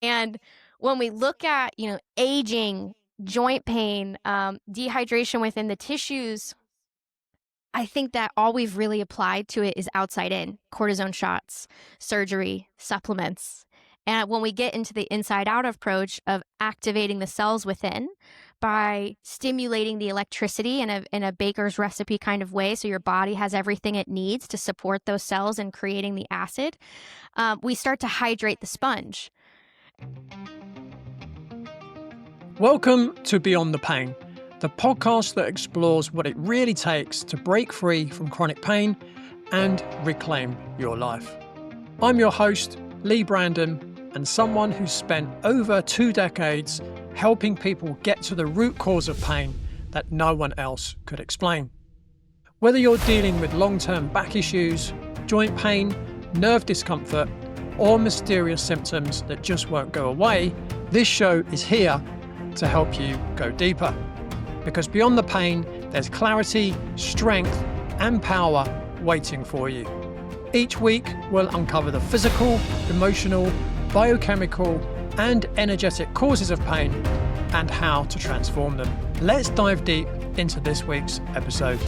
And when we look at, aging, joint pain, dehydration within the tissues, I think that all we've really applied to it is outside in, cortisone shots, surgery, supplements. And when we get into the inside out approach of activating the cells within by stimulating the electricity in a baker's recipe kind of way, so your body has everything it needs to support those cells in creating the acid, we start to hydrate the sponge. Welcome to Beyond the Pain, the podcast that explores what it really takes to break free from chronic pain and reclaim your life. I'm your host, Leigh Brandon, and someone who's spent over 2 decades helping people get to the root cause of pain that no one else could explain. Whether you're dealing with long-term back issues, joint pain, nerve discomfort, or mysterious symptoms that just won't go away, this show is here to help you go deeper. Because beyond the pain, there's clarity, strength, and power waiting for you. Each week, we'll uncover the physical, emotional, biochemical, and energetic causes of pain and how to transform them. Let's dive deep into this week's episode.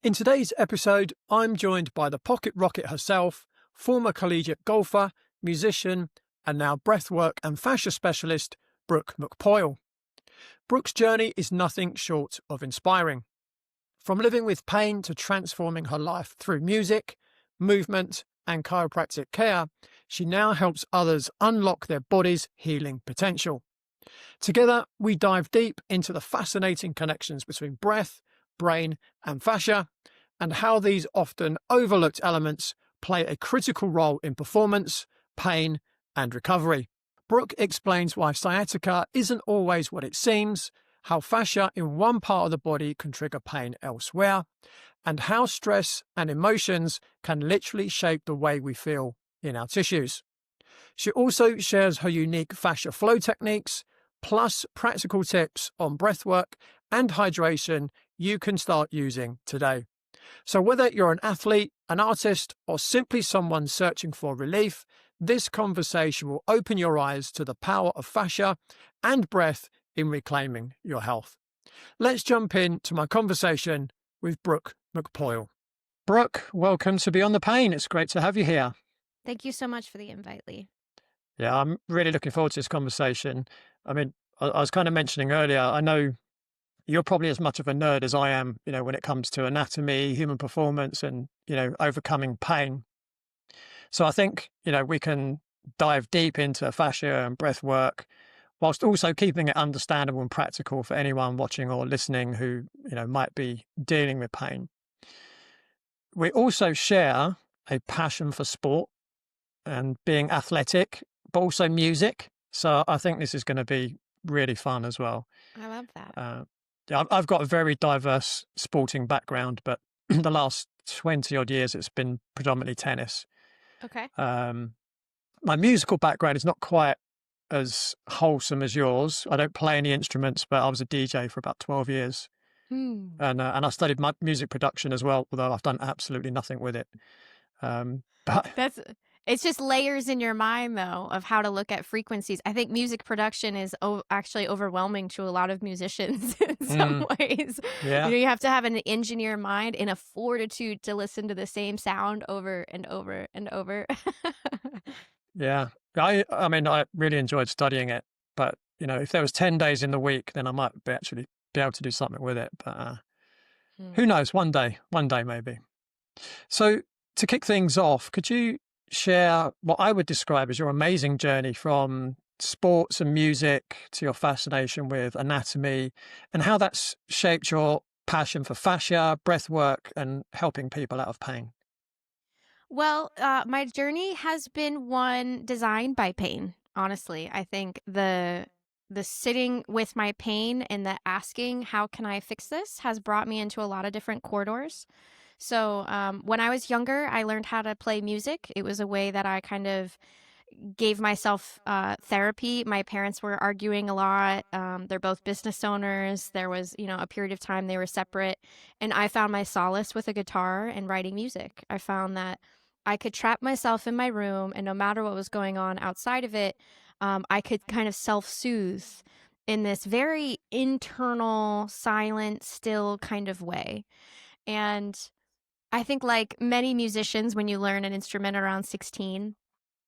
In today's episode, I'm joined by the pocket rocket herself, former collegiate golfer, musician, and now breathwork and fascia specialist, Brooke McPoyle. Brooke's journey is nothing short of inspiring. From living with pain to transforming her life through music, movement, and chiropractic care, she now helps others unlock their body's healing potential. Together, we dive deep into the fascinating connections between breath, brain, and fascia, and how these often overlooked elements play a critical role in performance, pain, and recovery. Brooke explains why sciatica isn't always what it seems, how fascia in one part of the body can trigger pain elsewhere, and how stress and emotions can literally shape the way we feel in our tissues. She also shares her unique fascia flow techniques, plus practical tips on breathwork and hydration you can start using today. So whether you're an athlete, an artist, or simply someone searching for relief, this conversation will open your eyes to the power of fascia and breath in reclaiming your health. Let's jump into my conversation with Brooke McPoyle. Brooke, welcome to Beyond the Pain. It's great to have you here. Thank you so much for the invite, Leigh. Yeah, I'm really looking forward to this conversation. I mean, I was kind of mentioning earlier, I know you're probably as much of a nerd as I am, when it comes to anatomy, human performance, and, overcoming pain. So I think, we can dive deep into fascia and breath work whilst also keeping it understandable and practical for anyone watching or listening who, might be dealing with pain. We also share a passion for sport and being athletic, but also music. So I think this is going to be really fun as well. I love that. Yeah, I've got a very diverse sporting background, but the last 20 odd years, it's been predominantly tennis. Okay. My musical background is not quite as wholesome as yours. I don't play any instruments, but I was a DJ for about 12 years. And I studied music production as well, although I've done absolutely nothing with it. But It's just layers in your mind, though, of how to look at frequencies. I think music production is actually overwhelming to a lot of musicians in some ways. Yeah. You have to have an engineer mind and a fortitude to listen to the same sound over and over and over. Yeah. I mean, I really enjoyed studying it, but, if there was 10 days in the week, then I might actually be able to do something with it. But who knows? One day maybe. So to kick things off, could you share what I would describe as your amazing journey from sports and music to your fascination with anatomy and how that's shaped your passion for fascia, breath work, and helping people out of pain? Well, my journey has been one designed by pain, honestly. I think the sitting with my pain and the asking, how can I fix this, has brought me into a lot of different corridors. So when I was younger, I learned how to play music. It was a way that I kind of gave myself therapy. My parents were arguing a lot. They're both business owners. There was, a period of time they were separate. And I found my solace with a guitar and writing music. I found that I could trap myself in my room, and no matter what was going on outside of it, I could kind of self-soothe in this very internal, silent, still kind of way. And I think, like many musicians, when you learn an instrument around 16,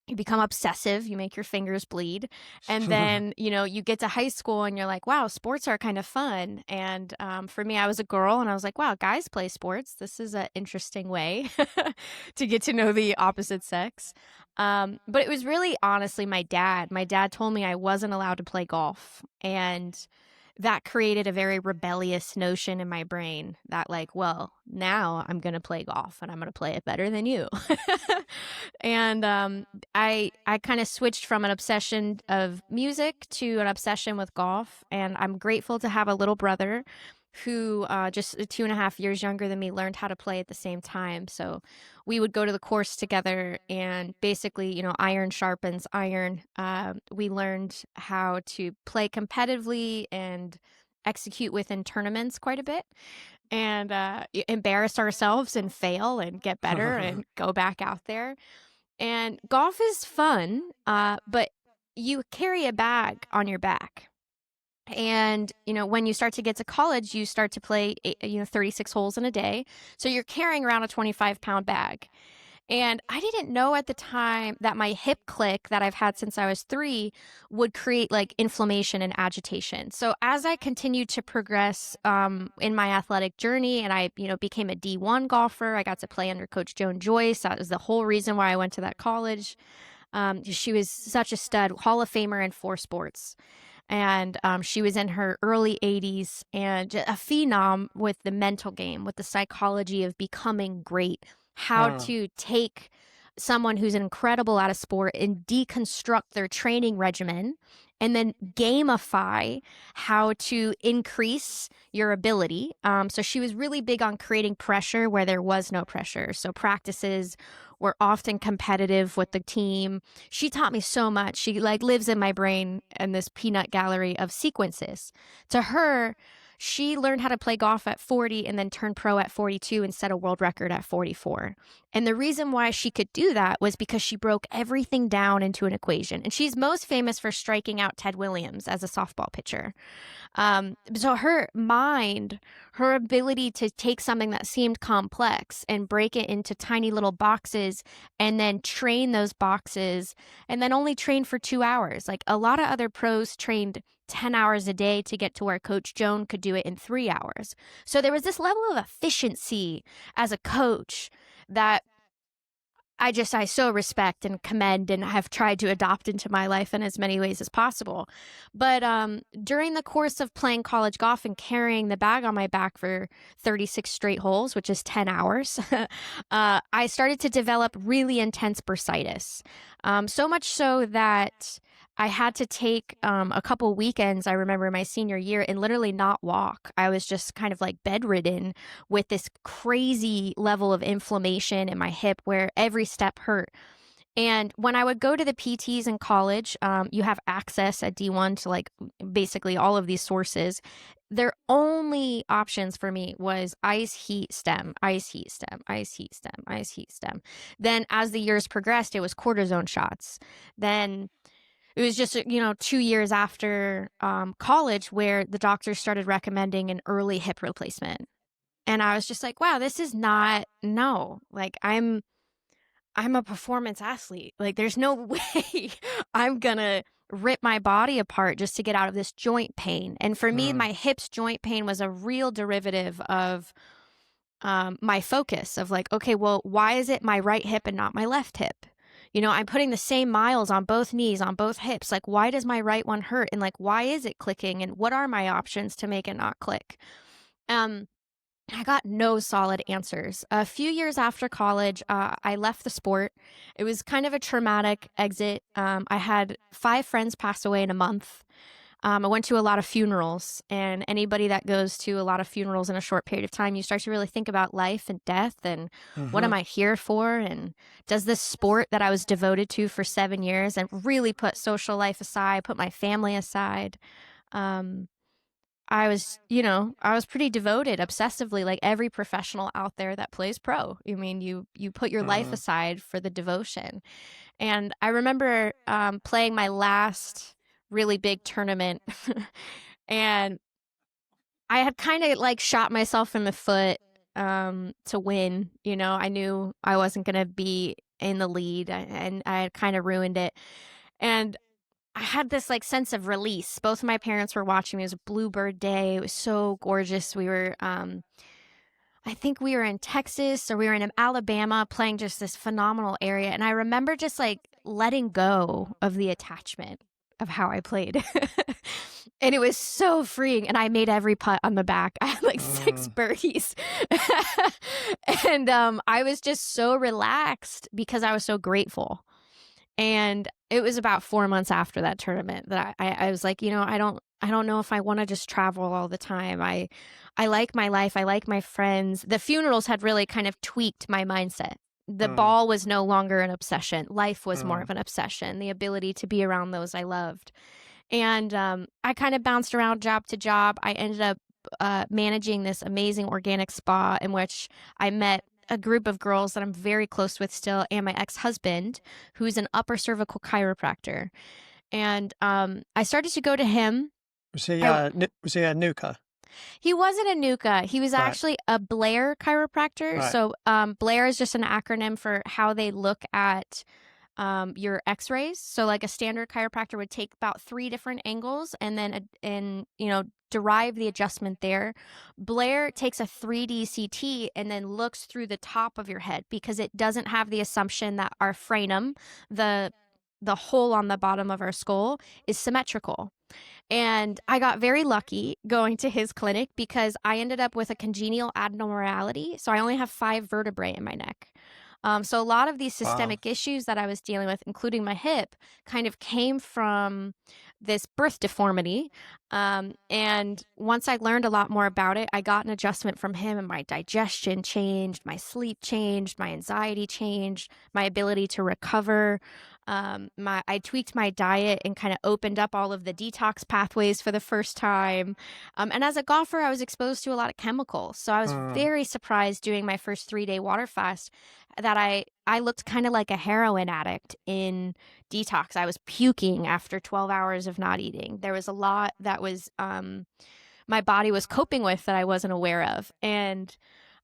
you become obsessive, you make your fingers bleed. And then, you get to high school and you're like, wow, sports are kind of fun. And for me, I was a girl and I was like, wow, guys play sports. This is an interesting way to get to know the opposite sex. But it was really honestly my dad. My dad told me I wasn't allowed to play golf. And that created a very rebellious notion in my brain that, like, well, now I'm going to play golf and I'm going to play it better than you. And I kind of switched from an obsession of music to an obsession with golf. And I'm grateful to have a little brother who, just 2.5 years younger than me, learned how to play at the same time. So we would go to the course together, and basically, iron sharpens iron. We learned how to play competitively and execute within tournaments quite a bit, and embarrass ourselves and fail and get better and go back out there. And golf is fun, but you carry a bag on your back. And, when you start to get to college, you start to play, 36 holes in a day. So you're carrying around a 25-pound bag. And I didn't know at the time that my hip click that I've had since I was 3 would create like inflammation and agitation. So as I continued to progress in my athletic journey, and I, became a D1 golfer, I got to play under Coach Joan Joyce. That was the whole reason why I went to that college. She was such a stud, Hall of Famer in 4 sports. And she was in her early 80s and a phenom with the mental game, with the psychology of becoming great, how to take someone who's incredible at a sport and deconstruct their training regimen and then gamify how to increase your ability. So she was really big on creating pressure where there was no pressure. So practices were often competitive with the team. She taught me so much. She lives in my brain in this peanut gallery of sequences. To her, she learned how to play golf at 40 and then turned pro at 42 and set a world record at 44. And the reason why she could do that was because she broke everything down into an equation. And she's most famous for striking out Ted Williams as a softball pitcher. So her mind, her ability to take something that seemed complex and break it into tiny little boxes and then train those boxes and then only train for 2 hours. Like a lot of other pros trained 10 hours a day to get to where Coach Joan could do it in 3 hours. So there was this level of efficiency as a coach that I so respect and commend and have tried to adopt into my life in as many ways as possible. But during the course of playing college golf and carrying the bag on my back for 36 straight holes, which is 10 hours, I started to develop really intense bursitis. So much so that I had to take a couple weekends, I remember my senior year, and literally not walk. I was just kind of like bedridden with this crazy level of inflammation in my hip where every step hurt. And when I would go to the PTs in college, you have access at D1 to like basically all of these sources. Their only options for me was ice, heat, stem, ice, heat, stem, ice, heat, stem, ice, heat, stem. Then as the years progressed, it was cortisone shots. Then it was just, 2 years after college where the doctors started recommending an early hip replacement. And I was just like, wow, this is not, no, like I'm a performance athlete. Like there's no way I'm gonna rip my body apart just to get out of this joint pain. And for me, my hips joint pain was a real derivative of my focus of like, okay, well, why is it my right hip and not my left hip? I'm putting the same miles on both knees, on both hips. Like, why does my right one hurt? And like, why is it clicking? And what are my options to make it not click? I got no solid answers. A few years after college, I left the sport. It was kind of a traumatic exit. I had 5 friends pass away in a month. I went to a lot of funerals, and anybody that goes to a lot of funerals in a short period of time, you start to really think about life and death and what am I here for? And does this sport that I was devoted to for 7 years and really put social life aside, put my family aside, I was, I was pretty devoted obsessively, like every professional out there that plays pro. I mean, you put your life Mm. aside for the devotion. And I remember playing my last really big tournament, and I had kind of like shot myself in the foot to win. I knew I wasn't going to be in the lead, and I had kind of ruined it. And I had this like sense of release. Both of my parents were watching me. It was a bluebird day. It was so gorgeous. I think we were in Texas or we were in Alabama playing just this phenomenal area. And I remember just like letting go of the attachment of how I played. And it was so freeing. And I made every putt on the back. I had like 6 Mm. birdies. And I was just so relaxed because I was so grateful. And it was about 4 months after that tournament that I was like, I don't know if I want to just travel all the time. I like my life. I like my friends. The funerals had really kind of tweaked my mindset. The Mm. ball was no longer an obsession. Life was more Mm. of an obsession. The ability to be around those I loved. And I kind of bounced around job to job. I ended up managing this amazing organic spa in which I met a group of girls that I'm very close with still, and my ex-husband, who's an upper cervical chiropractor. And I started to go to him. I, Was he a nuka? he wasn't a NUCA. He was Right. actually a Blair chiropractor. Right. So Blair is just an acronym for how they look at your x-rays. So like a standard chiropractor would take about 3 different angles and then derive the adjustment there. Blair takes a 3D CT and then looks through the top of your head because it doesn't have the assumption that our frenum, the hole on the bottom of our skull, is symmetrical. And I got very lucky going to his clinic because I ended up with a congenial abnormality. So I only have 5 vertebrae in my neck. So a lot of these Wow. systemic issues that I was dealing with, including my hip, kind of came from this birth deformity. And once I learned a lot more about it, I got an adjustment from him, and my digestion changed, my sleep changed, my anxiety changed, my ability to recover. I tweaked my diet and kind of opened up all of the detox pathways for the first time. And as a golfer, I was exposed to a lot of chemicals. So I was Mm. very surprised doing my first 3-day water fast that I looked kind of like a heroin addict in detox. I was puking after 12 hours of not eating. There was a lot that was my body was coping with that I wasn't aware of. And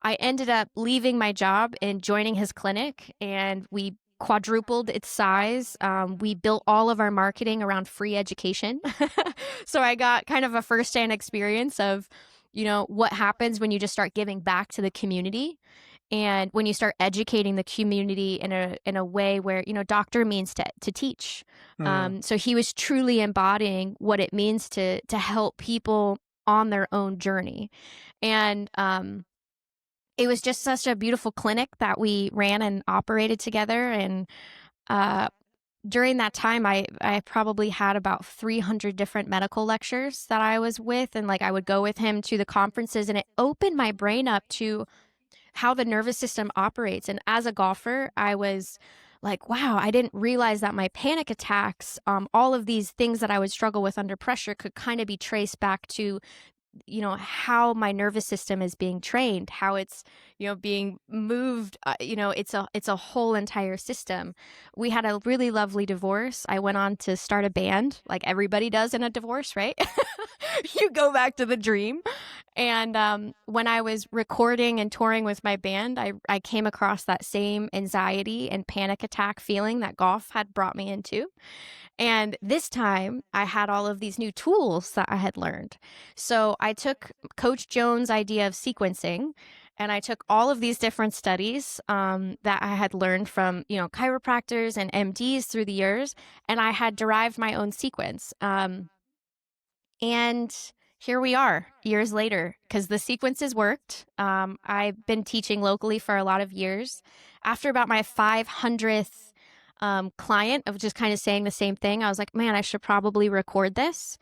I ended up leaving my job and joining his clinic, and we quadrupled its size. We built all of our marketing around free education. So I got kind of a firsthand experience of, what happens when you just start giving back to the community. And when you start educating the community in a way where, doctor means to teach. Mm. So he was truly embodying what it means to help people on their own journey. And it was just such a beautiful clinic that we ran and operated together. And uh, during that time, I probably had about 300 different medical lectures that I was with. And like I would go with him to the conferences, and it opened my brain up to how the nervous system operates. And as a golfer, I was like, wow, I didn't realize that my panic attacks, all of these things that I would struggle with under pressure could kind of be traced back to how my nervous system is being trained, how it's being moved. It's a whole entire system. We had a really lovely divorce. I went on to start a band, like everybody does in a divorce, right? You go back to the dream. And when I was recording and touring with my band, I came across that same anxiety and panic attack feeling that golf had brought me into. And this time I had all of these new tools that I had learned. So I took Coach Jones' idea of sequencing, and I took all of these different studies that I had learned from, chiropractors and MDs through the years, and I had derived my own sequence. And here we are years later because the sequences worked. I've been teaching locally for a lot of years. After about my 500th client of just kind of saying the same thing, I was like, man, I should probably record this.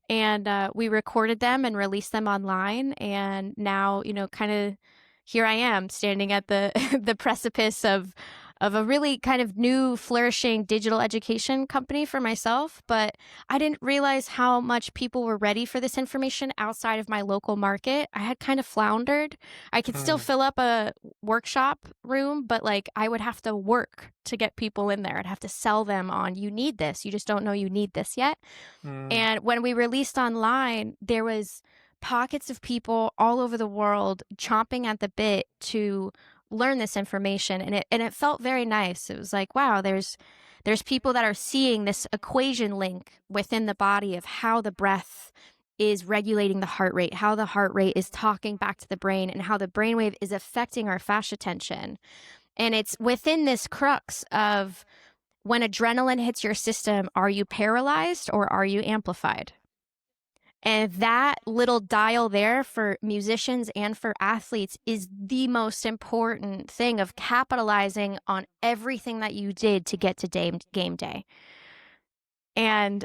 And we recorded them and released them online. And now, kind of here I am standing at the the precipice of of a really kind of new, flourishing digital education company for myself. But I didn't realize how much people were ready for this information outside of my local market. I had kind of floundered. I could still Mm, fill up a workshop room, but like I would have to work to get people in there. I'd have to sell them on, you need this. You just don't know you need this yet. mm, And when we released online, there was pockets of people all over the world chomping at the bit to learn this information, and it felt very nice. It was like, wow, there's people that are seeing this equation link within the body of how the breath is regulating the heart rate, how the heart rate is talking back to the brain, and how the brainwave is affecting our fascia tension. And it's within this crux of when adrenaline hits your system, are you paralyzed or are you amplified? And that little dial there for musicians and for athletes is the most important thing of capitalizing on everything that you did to get to game day. And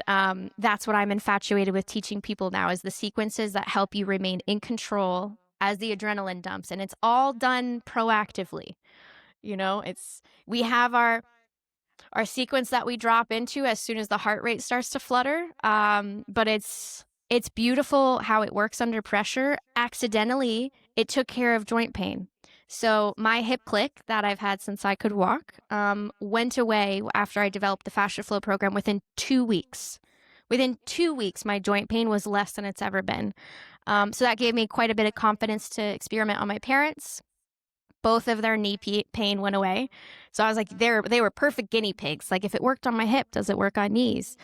that's what I'm infatuated with teaching people now is the sequences that help you remain in control as the adrenaline dumps. And it's all done proactively. It's we have our sequence that we drop into as soon as the heart rate starts to flutter. But it's beautiful how it works under pressure. Accidentally, it took care of joint pain. So my hip click that I've had since I could walk went away after I developed the Fascia Flow program within 2 weeks. Within 2 weeks, my joint pain was less than it's ever been. So that gave me quite a bit of confidence to experiment on my parents. Both of their knee pain went away. So I was like, they were perfect guinea pigs. Like, if it worked on my hip, does it work on knees?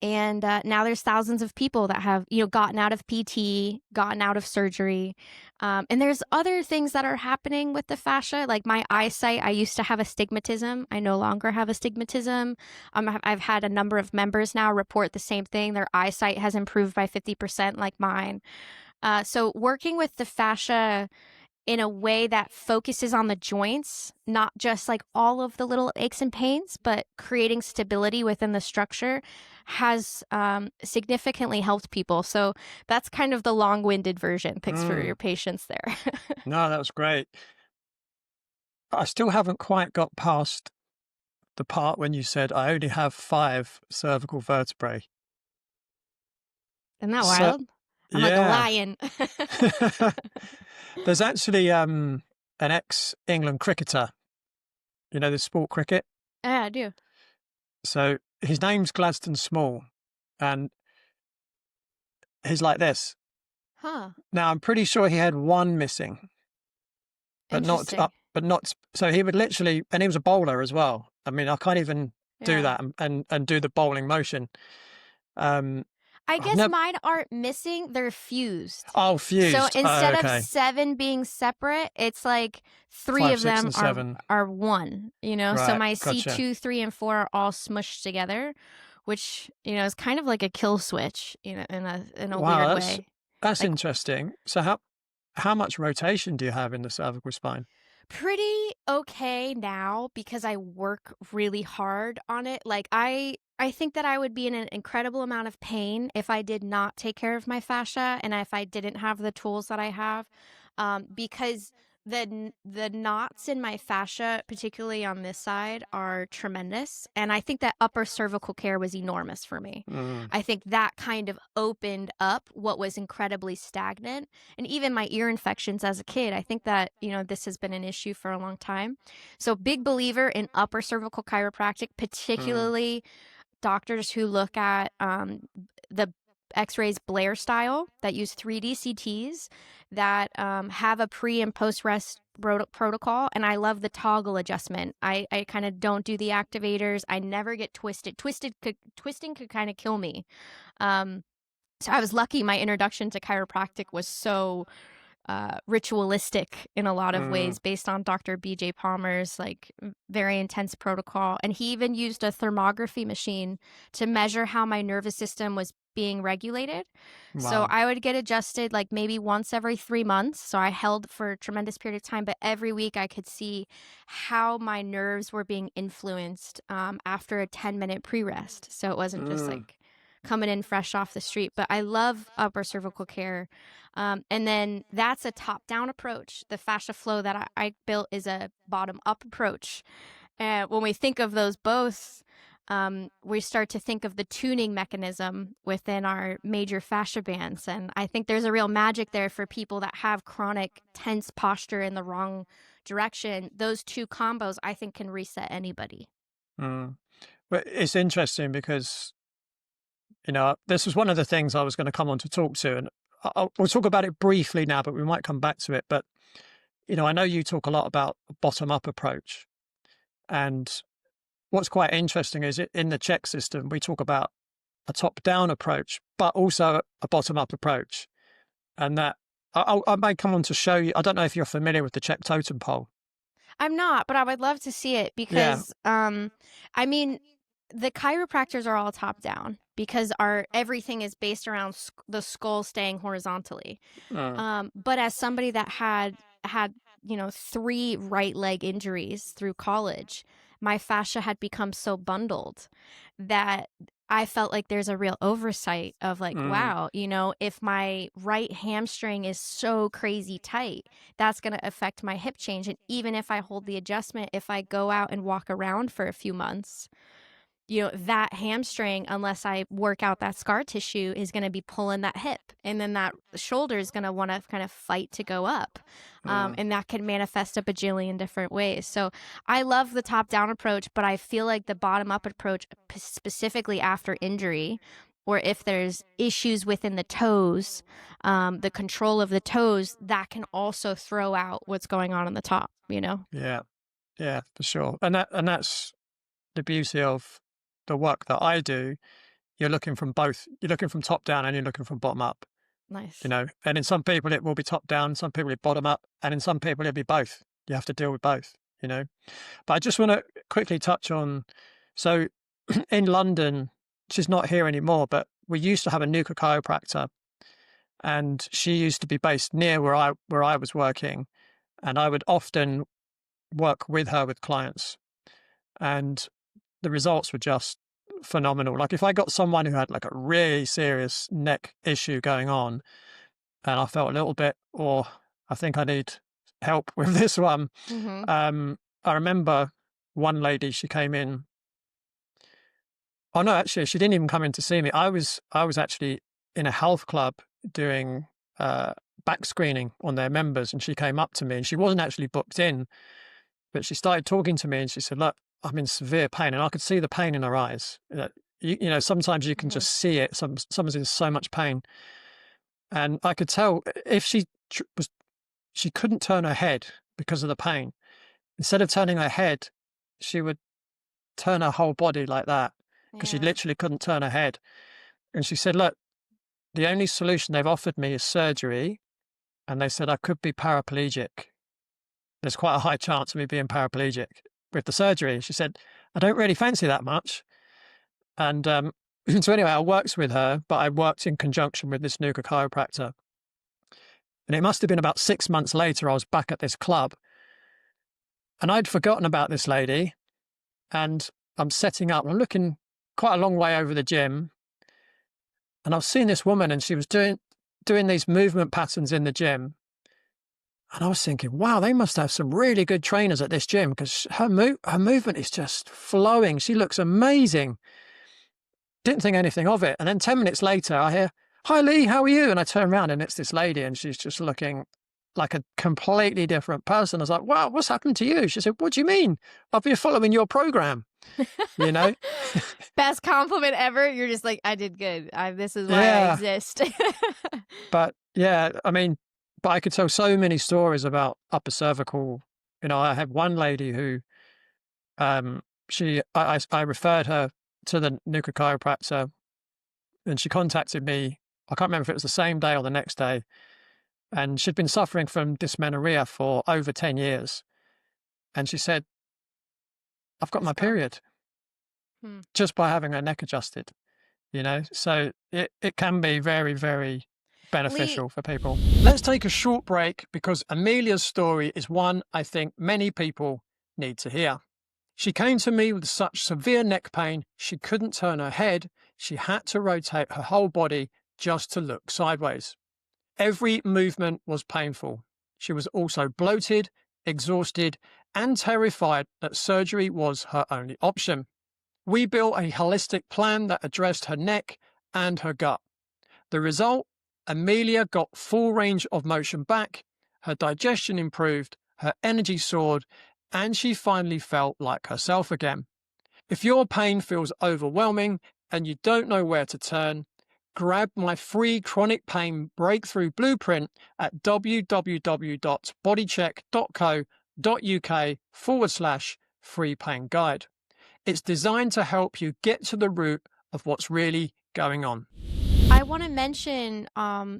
And now there's thousands of people that have, gotten out of PT, gotten out of surgery. And there's other things that are happening with the fascia. Like my eyesight, I used to have astigmatism. I no longer have astigmatism. I've had a number of members now report the same thing. Their eyesight has improved by 50% like mine. So working with the fascia in a way that focuses on the joints, not just like all of the little aches and pains, but creating stability within the structure has significantly helped people. So that's kind of the long-winded version. Thanks for mm. your patience there. No, that was great. I still haven't quite got past the part when you said I only have 5 cervical vertebrae. Isn't that So, wild? I'm like a yeah. lion. There's actually an ex-England cricketer, the sport cricket. Yeah, I do. So his name's Gladstone Small, and he's like this. Huh. Now I'm pretty sure he had one missing, but not Interesting. so he would literally, and he was a bowler as well. I mean, I can't even do Yeah. that and do the bowling motion. I I've guess never. mine aren't missing, they're fused. Oh, So fused. Oh, instead of okay. 7 being separate, it's like 3 5, of 6, them and 7. are one, So Right. my Gotcha. C2, 3, and 4 are all smushed together, which, is kind of like a kill switch, in a Wow, weird that's way. that's Like interesting. So how much rotation do you have in the cervical spine? pretty okay now because I work really hard on it. Like I think that I would be in an incredible amount of pain if I did not take care of my fascia and if I didn't have the tools that I have, because the knots in my fascia, particularly on this side, are tremendous. And I think that upper cervical care was enormous for me. Mm, I think that kind of opened up what was incredibly stagnant. And even my ear infections as a kid, I think that, this has been an issue for a long time. So, big believer in upper cervical chiropractic, mm, particularly doctors who look at the X-rays Blair style that use 3D CTs that have a pre and post rest protocol. And I love the toggle adjustment. I kind of don't do the activators. I never get twisted. Twisting could kind of kill me. So I was lucky my introduction to chiropractic was so ritualistic in a lot of mm. ways based on Dr. BJ Palmer's like very intense protocol. And he even used a thermography machine to measure how my nervous system was being regulated. So Wow. I would get adjusted like maybe once every 3 months. So I held for a tremendous period of time, but every week I could see how my nerves were being influenced after a 10-minute pre-rest. So it wasn't just Mm. like coming in fresh off the street. But I love upper cervical care. And then that's a top-down approach. The fascia flow that I built is a bottom-up approach. When we think of those both, we start to think of the tuning mechanism within our major fascia bands. And I think there's a real magic there for people that have chronic tense posture in the wrong direction. Those two combos, I think, can reset anybody. Mm. But it's interesting because, this was one of the things I was going to come on to talk to, and we'll talk about it briefly now, but we might come back to it. But, I know you talk a lot about a bottom-up approach. And what's quite interesting is in the Czech system, we talk about a top-down approach, but also a bottom-up approach. And that I may come on to show you. I don't know if you're familiar with the Czech totem pole. I'm not, but I would love to see it because, I mean, the chiropractors are all top down because everything is based around the skull staying horizontally. But as somebody that had 3 right leg injuries through college, my fascia had become so bundled that I felt like there's a real oversight of like, wow, if my right hamstring is so crazy tight, that's going to affect my hip change. And even if I hold the adjustment, if I go out and walk around for a few months, that hamstring, unless I work out that scar tissue, is going to be pulling that hip. And then that shoulder is going to want to kind of fight to go up. And that can manifest a bajillion different ways. So I love the top-down approach, but I feel like the bottom-up approach, specifically after injury, or if there's issues within the toes, the control of the toes, that can also throw out what's going on the top, Yeah, for sure. And that's the beauty of the work that I do. You're looking from both. You're looking from top down and you're looking from bottom up. Nice. And in some people it will be top down, some people it bottom up, and in some people it'll be both. You have to deal with both, But I just want to quickly touch on, so in London, she's not here anymore, but we used to have a Nuka chiropractor, and she used to be based near where I was working, and I would often work with her with clients, and the results were just phenomenal. Like if I got someone who had like a really serious neck issue going on and I felt a little bit, I think I need help with this one. I remember one lady, she came in. Oh no, actually she didn't even come in to see me. I was actually in a health club doing back screening on their members, and she came up to me and she wasn't actually booked in, but she started talking to me and she said, look, I'm in severe pain, and I could see the pain in her eyes. Sometimes you can just see it. Someone's in so much pain, and I could tell if she couldn't turn her head because of the pain. Instead of turning her head, she would turn her whole body like that because she literally couldn't turn her head. And she said, "Look, the only solution they've offered me is surgery, and they said I could be paraplegic. There's quite a high chance of me being paraplegic with the surgery." She said, "I don't really fancy that much." And so anyway, I worked with her, but I worked in conjunction with this Nuka chiropractor. And it must have been about 6 months later, I was back at this club. And I'd forgotten about this lady. And I'm setting up. I'm looking quite a long way over the gym. And I was seeing this woman, and she was doing these movement patterns in the gym. And I was thinking, wow, they must have some really good trainers at this gym because her movement is just flowing. She looks amazing. Didn't think anything of it. And then 10 minutes later, I hear, "Hi, Leigh, how are you?" And I turn around and it's this lady, and she's just looking like a completely different person. I was like, wow, what's happened to you? She said, "What do you mean? I've been following your program." Best compliment ever. You're just like, I did good. This is why I exist. But but I could tell so many stories about upper cervical. I had one lady who, I referred her to the Nuka chiropractor, and she contacted me. I can't remember if it was the same day or the next day. And she'd been suffering from dysmenorrhea for over 10 years. And she said, "I've got my period just by having her neck adjusted." So it can be very, very beneficial for people. Let's take a short break because Amelia's story is one I think many people need to hear. She came to me with such severe neck pain, she couldn't turn her head, she had to rotate her whole body just to look sideways. Every movement was painful. She was also bloated, exhausted, and terrified that surgery was her only option. We built a holistic plan that addressed her neck and her gut. The result? Amelia got full range of motion back, her digestion improved, her energy soared, and she finally felt like herself again. If your pain feels overwhelming and you don't know where to turn, grab my free chronic pain breakthrough blueprint at www.bodycheck.co.uk/free pain guide. It's designed to help you get to the root of what's really going on. I want to mention,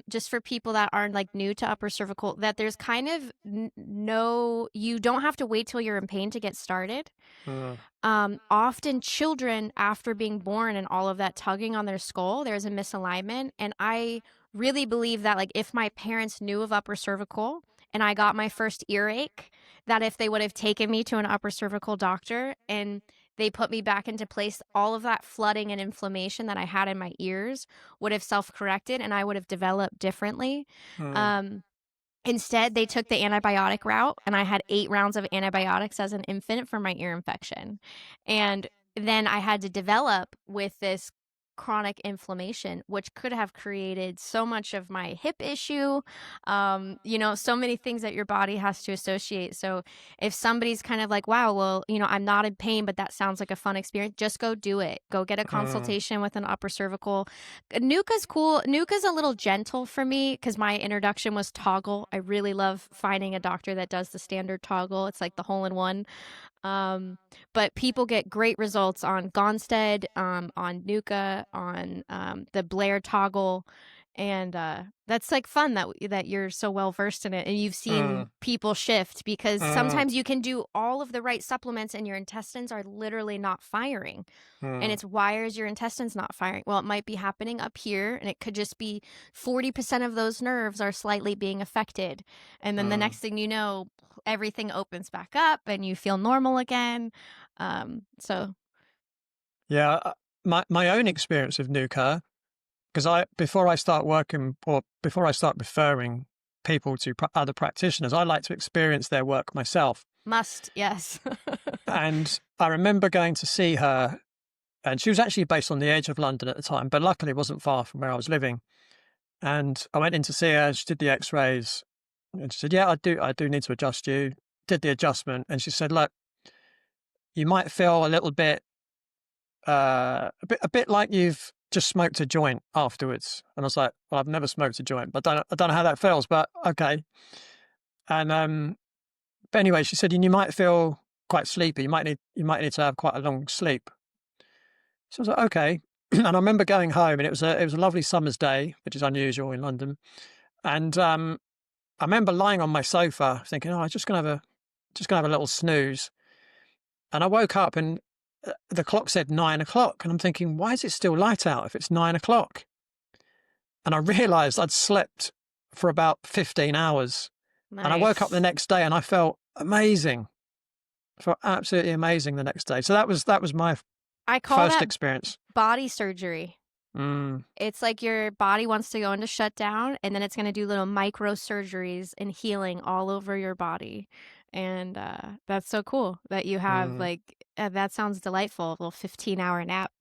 just for people that are like new to upper cervical, that there's kind of you don't have to wait till you're in pain to get started. Often children, after being born and all of that tugging on their skull, there's a misalignment. And I really believe that, like, if my parents knew of upper cervical and I got my first earache, that if they would have taken me to an upper cervical doctor and they put me back into place, all of that flooding and inflammation that I had in my ears would have self-corrected and I would have developed differently. Instead, they took the antibiotic route, and I had 8 rounds of antibiotics as an infant for my ear infection. And then I had to develop with this chronic inflammation, which could have created so much of my hip issue, so many things that your body has to associate. So if somebody's kind of like, wow, well, I'm not in pain, but that sounds like a fun experience, just go do it. Go get a consultation with an upper cervical. Nuka's cool. Nuka's a little gentle for me because my introduction was toggle. I really love finding a doctor that does the standard toggle. It's like the hole-in-one. But people get great results on Gonstead, on Nuka, on the Blair toggle, and that's like fun that you're so well versed in it and you've seen people shift, because sometimes you can do all of the right supplements and your intestines are literally not firing. And it's, why is your intestines not firing? Well, it might be happening up here, and it could just be 40% of those nerves are slightly being affected. And then the next thing you know, everything opens back up and you feel normal again. Yeah, my own experience of Nuka, because before I start working, or before I start referring people to other practitioners, I like to experience their work myself. Must, yes. And I remember going to see her, and she was actually based on the edge of London at the time, but luckily it wasn't far from where I was living. And I went in to see her, she did the x-rays, and she said, yeah, I do need to adjust you. Did the adjustment, and she said, look, you might feel a little bit, a bit like you've just smoked a joint afterwards. And I was like, well, I've never smoked a joint, but I don't know how that feels, but okay. And but anyway, she said, and you might feel quite sleepy. You might need to have quite a long sleep. So I was like, okay. And I remember going home, and it was a lovely summer's day, which is unusual in London. And I remember lying on my sofa thinking, oh, I'm just gonna have a little snooze. And I woke up, and the clock said 9 o'clock, and I'm thinking, why is it still light out if it's 9 o'clock? And I realized I'd slept for about 15 hours. Nice. And I woke up the next day and I felt amazing. I felt absolutely amazing the next day. So that was my first experience. Body surgery. It's like your body wants to go into shutdown, and then it's going to do little micro surgeries and healing all over your body. And that's so cool that you have that sounds delightful, a little 15-hour nap.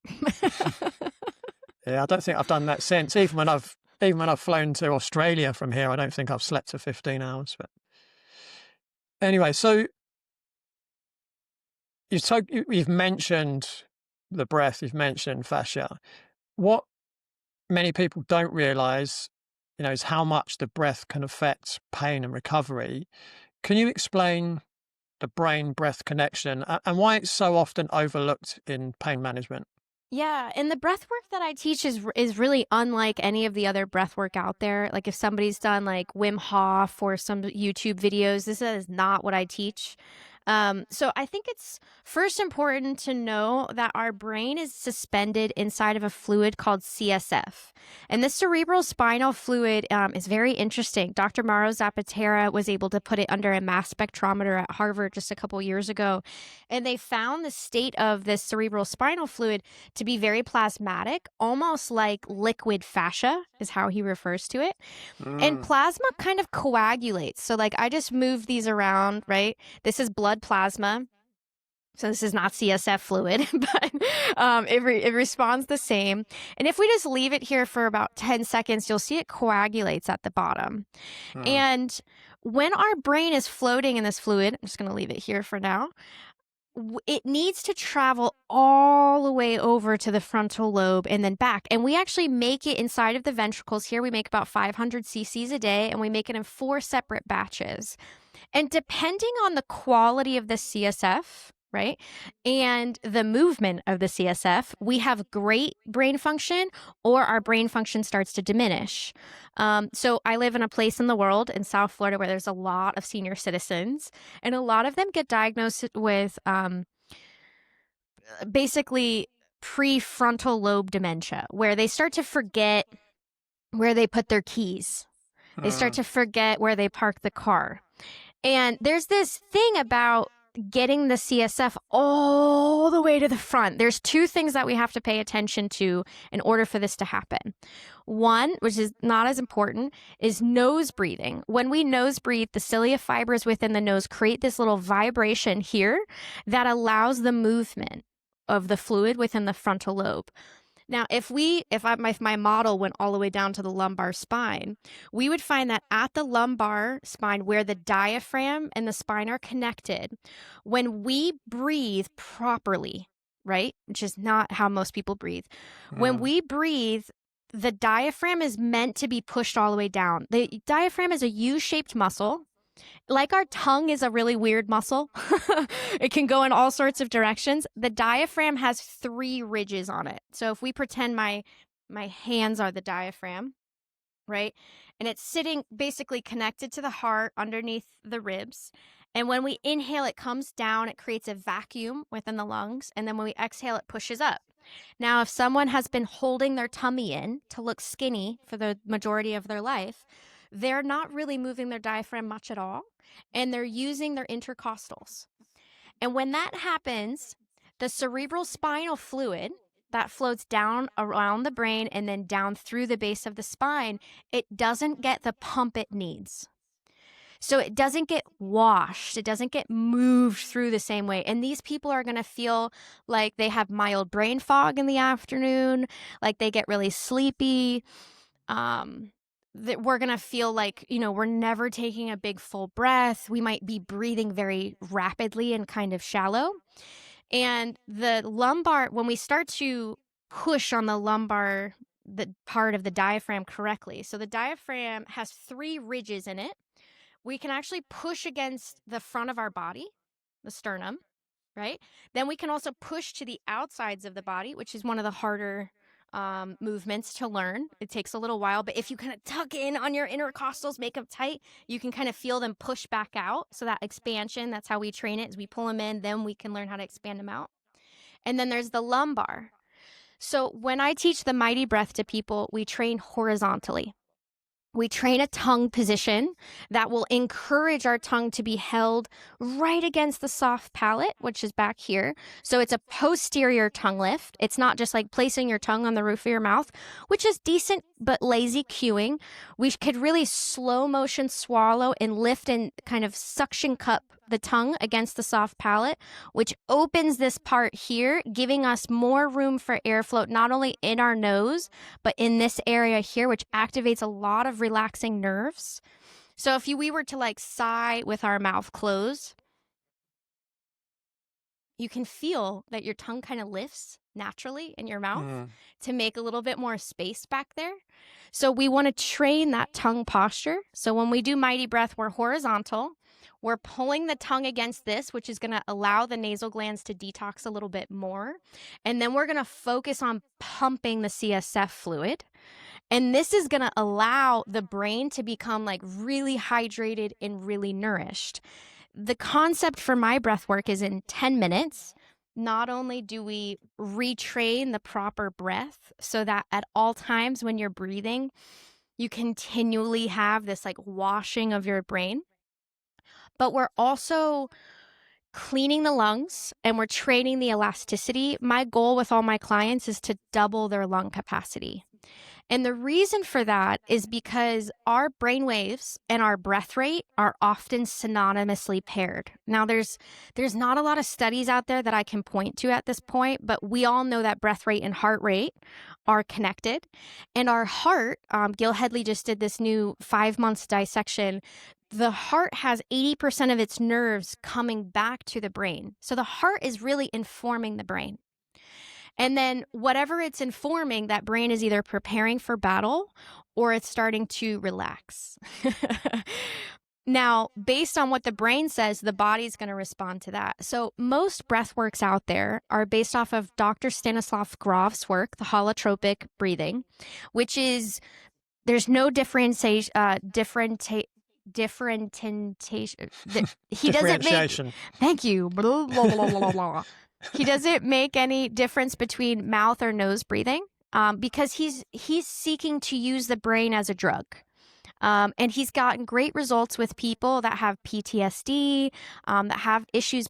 Yeah, I don't think I've done that since. Even when I've flown to Australia from here, I don't think I've slept for 15 hours. But anyway, so you've mentioned the breath, you've mentioned fascia. What many people don't realize, is how much the breath can affect pain and recovery. Can you explain the brain-breath connection and why it's so often overlooked in pain management? Yeah, and the breath work that I teach is really unlike any of the other breath work out there. Like if somebody's done like Wim Hof or some YouTube videos, this is not what I teach. So I think it's first important to know that our brain is suspended inside of a fluid called CSF. And this cerebral spinal fluid is very interesting. Dr. Mauro Zapatera was able to put it under a mass spectrometer at Harvard just a couple years ago. And they found the state of this cerebral spinal fluid to be very plasmatic, almost like liquid fascia is how he refers to it. And Mm. plasma kind of coagulates. So like I just moved these around, right? This is blood plasma. So this is not CSF fluid, but it responds the same. And if we just leave it here for about 10 seconds, you'll see it coagulates at the bottom. Mm. And when our brain is floating in this fluid, I'm just going to leave it here for now, it needs to travel all the way over to the frontal lobe and then back. And we actually make it inside of the ventricles. Here we make about 500 cc's a day, and we make it in 4 separate batches. And depending on the quality of the CSF, right, and the movement of the CSF, we have great brain function or our brain function starts to diminish. So I live in a place in the world in South Florida where there's a lot of senior citizens, and a lot of them get diagnosed with basically prefrontal lobe dementia, where they start to forget where they put their keys. They start Mm. to forget where they park the car. And there's this thing about getting the CSF all the way to the front. There's 2 things that we have to pay attention to in order for this to happen. One, which is not as important, is nose breathing. When we nose breathe, the cilia fibers within the nose create this little vibration here that allows the movement of the fluid within the frontal lobe. Now, if my model went all the way down to the lumbar spine, we would find that at the lumbar spine, where the diaphragm and the spine are connected, when we breathe properly, right, which is not how most people breathe, when Mm. we breathe, the diaphragm is meant to be pushed all the way down. The diaphragm is a U-shaped muscle. Like our tongue is a really weird muscle. It can go in all sorts of directions. The diaphragm has 3 ridges on it. So if we pretend my hands are the diaphragm, right? And it's sitting basically connected to the heart underneath the ribs. And when we inhale, it comes down, it creates a vacuum within the lungs. And then when we exhale, it pushes up. Now, if someone has been holding their tummy in to look skinny for the majority of their life, they're not really moving their diaphragm much at all, and they're using their intercostals. And when that happens, the cerebral spinal fluid that floats down around the brain and then down through the base of the spine, it doesn't get the pump it needs. So it doesn't get washed. It doesn't get moved through the same way. And these people are going to feel like they have mild brain fog in the afternoon, like they get really sleepy. That we're going to feel like, we're never taking a big full breath. We might be breathing very rapidly and kind of shallow. And the lumbar, when we start to push on the lumbar, the part of the diaphragm correctly. So the diaphragm has 3 ridges in it. We can actually push against the front of our body, the sternum, right? Then we can also push to the outsides of the body, which is one of the harder movements to learn. It takes a little while, but if you kind of tuck in on your intercostals, make them tight, you can kind of feel them push back out. So that expansion, that's how we train it, is we pull them in, then we can learn how to expand them out. And then there's the lumbar. So when I teach the mighty breath to people, we train horizontally. We train a tongue position that will encourage our tongue to be held right against the soft palate, which is back here. So it's a posterior tongue lift. It's not just like placing your tongue on the roof of your mouth, which is decent but lazy cueing. We could really slow motion swallow and lift and kind of suction cup the tongue against the soft palate, which opens this part here, giving us more room for airflow, not only in our nose, but in this area here, which activates a lot of relaxing nerves. So if we were to like sigh with our mouth closed, you can feel that your tongue kind of lifts naturally in your mouth Mm. to make a little bit more space back there. So we want to train that tongue posture. So when we do mighty breath, we're horizontal. We're pulling the tongue against this, which is going to allow the nasal glands to detox a little bit more. And then we're going to focus on pumping the CSF fluid. And this is going to allow the brain to become like really hydrated and really nourished. the concept for my breath work is in 10 minutes. Not only do we retrain the proper breath so that at all times when you're breathing, you continually have this like washing of your brain, but we're also cleaning the lungs and we're training the elasticity. My goal with all my clients is to double their lung capacity. And the reason for that is because our brain waves and our breath rate are often synonymously paired. Now, there's not a lot of studies out there that I can point to at this point, but we all know that breath rate and heart rate are connected. And our heart, Gil Headley just did this new 5 months dissection. The heart has 80% of its nerves coming back to the brain. So the heart is really informing the brain. And then whatever it's informing, that brain is either preparing for battle or it's starting to relax. Now, based on what the brain says, the body's going to respond to that. So most breath works out there are based off of Dr. Stanislav Grof's work, the holotropic breathing, which is there's no differentiation. He doesn't make. Thank you. Blah, blah, blah, blah, blah. He doesn't make any difference between mouth or nose breathing because he's seeking to use the brain as a drug. And he's gotten great results with people that have PTSD, that have issues.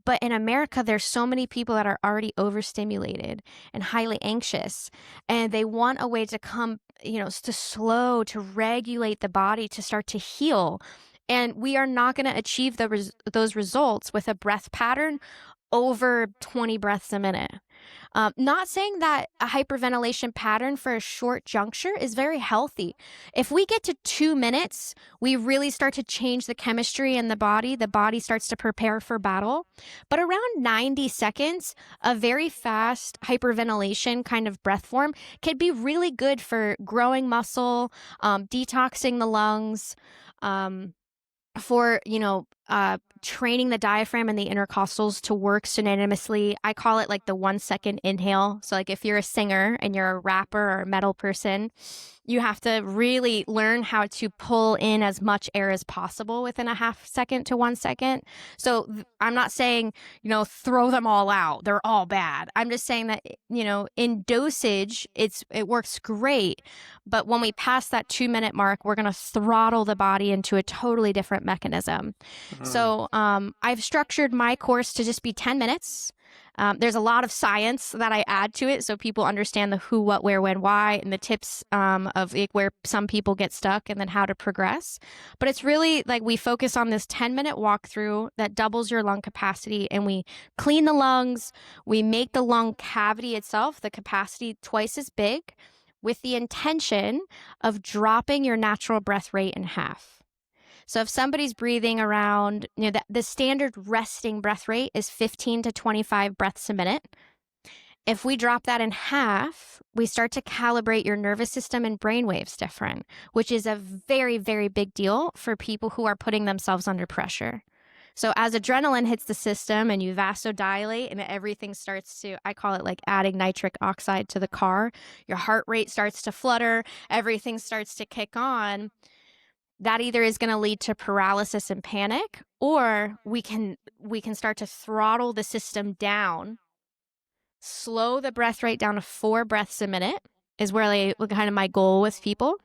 But in America, there's so many people that are already overstimulated and highly anxious, and they want a way to come, to slow, to regulate the body, to start to heal. And we are not going to achieve those results with a breath pattern over 20 breaths a minute. Not saying that a hyperventilation pattern for a short juncture is very healthy. If we get to 2 minutes, we really start to change the chemistry in the body. The body starts to prepare for battle. But around 90 seconds, a very fast hyperventilation kind of breath form can be really good for growing muscle, detoxing the lungs, for training the diaphragm and the intercostals to work synonymously. I call it like the 1 second inhale. So like if you're a singer and you're a rapper or a metal person, you have to really learn how to pull in as much air as possible within a half second to 1 second. So I'm not saying, throw them all out. They're all bad. I'm just saying that, in dosage, it works great. But when we pass that 2 minute mark, we're going to throttle the body into a totally different mechanism. Mm-hmm. So I've structured my course to just be 10 minutes. There's a lot of science that I add to it so people understand the who, what, where, when, why, and the tips of where some people get stuck and then how to progress. But it's really like we focus on this 10-minute walkthrough that doubles your lung capacity, and we clean the lungs. We make the lung cavity itself, the capacity, twice as big, with the intention of dropping your natural breath rate in half. So if somebody's breathing around, the standard resting breath rate is 15 to 25 breaths a minute. If we drop that in half, we start to calibrate your nervous system and brain waves different, which is a very, very big deal for people who are putting themselves under pressure. So as adrenaline hits the system and you vasodilate and everything starts to, I call it like adding nitric oxide to the car, your heart rate starts to flutter, everything starts to kick on. That either is going to lead to paralysis and panic, or we can start to throttle the system down, slow the breath rate down to 4 breaths a minute is where kind of my goal with people,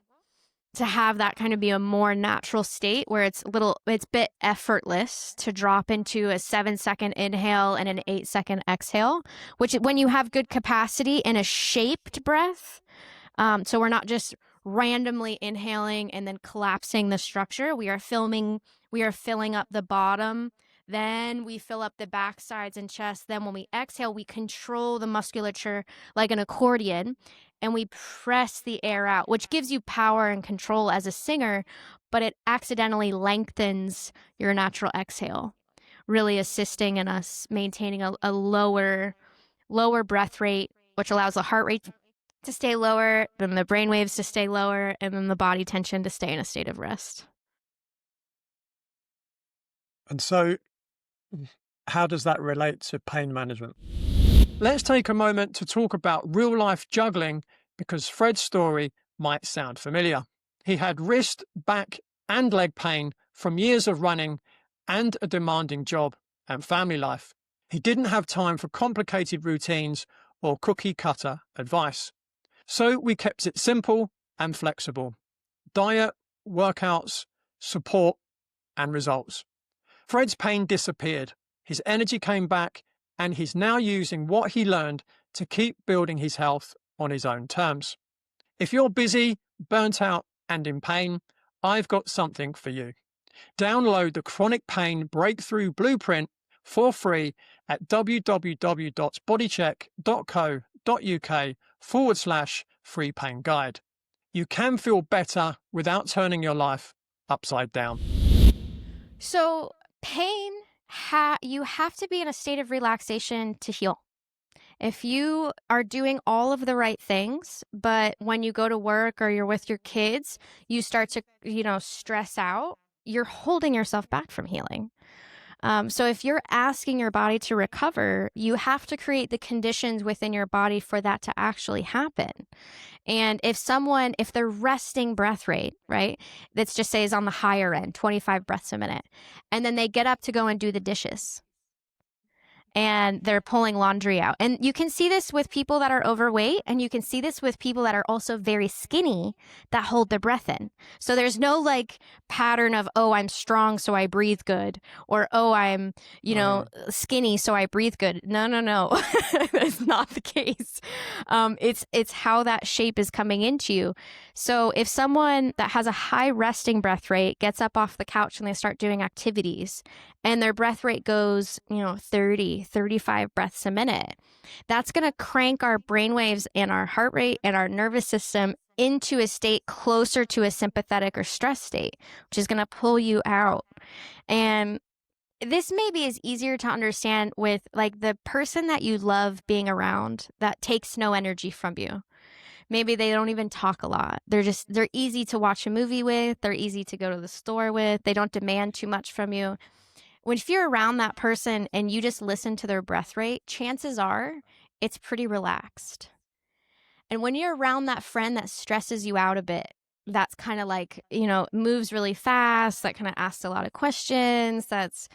to have that kind of be a more natural state where it's a bit effortless to drop into a 7-second inhale and an 8-second exhale, which when you have good capacity in a shaped breath, so we're not just randomly inhaling and then collapsing the structure. We are filling up the bottom, then we fill up the back sides and chest. Then when we exhale, we control the musculature like an accordion and we press the air out, which gives you power and control as a singer, but it accidentally lengthens your natural exhale, really assisting in us maintaining a lower breath rate, which allows the heart rate to stay lower, then the brain waves to stay lower, and then the body tension to stay in a state of rest. And so how does that relate to pain management? Let's take a moment to talk about real-life juggling, because Fred's story might sound familiar. He had wrist, back, and leg pain from years of running and a demanding job and family life. He didn't have time for complicated routines or cookie cutter advice. So we kept it simple and flexible. Diet, workouts, support, and results. Fred's pain disappeared. His energy came back, and he's now using what he learned to keep building his health on his own terms. If you're busy, burnt out, and in pain, I've got something for you. Download the Chronic Pain Breakthrough Blueprint for free at www.bodycheck.co.uk/free pain guide. You can feel better without turning your life upside down. So pain, you have to be in a state of relaxation to heal. If you are doing all of the right things, but when you go to work or you're with your kids, you start to, stress out, you're holding yourself back from healing. So if you're asking your body to recover, you have to create the conditions within your body for that to actually happen. And if their resting breath rate, right, let's just say is on the higher end, 25 breaths a minute, and then they get up to go and do the dishes, and they're pulling laundry out. And you can see this with people that are overweight, and you can see this with people that are also very skinny that hold their breath in. So there's no like pattern of, oh, I'm strong, so I breathe good, or, oh, I'm, skinny, so I breathe good. No. That's not the case. It's how that shape is coming into you. So if someone that has a high resting breath rate gets up off the couch and they start doing activities, and their breath rate goes, 30, 35 breaths a minute, that's going to crank our brain waves and our heart rate and our nervous system into a state closer to a sympathetic or stress state, which is going to pull you out. And this maybe is easier to understand with like the person that you love being around that takes no energy from you. Maybe they don't even talk a lot. They're easy to watch a movie with. They're easy to go to the store with. They don't demand too much from you. If you're around that person and you just listen to their breath rate, chances are it's pretty relaxed. And when you're around that friend that stresses you out a bit, that's kind of like, moves really fast, that kind of asks a lot of questions, that's,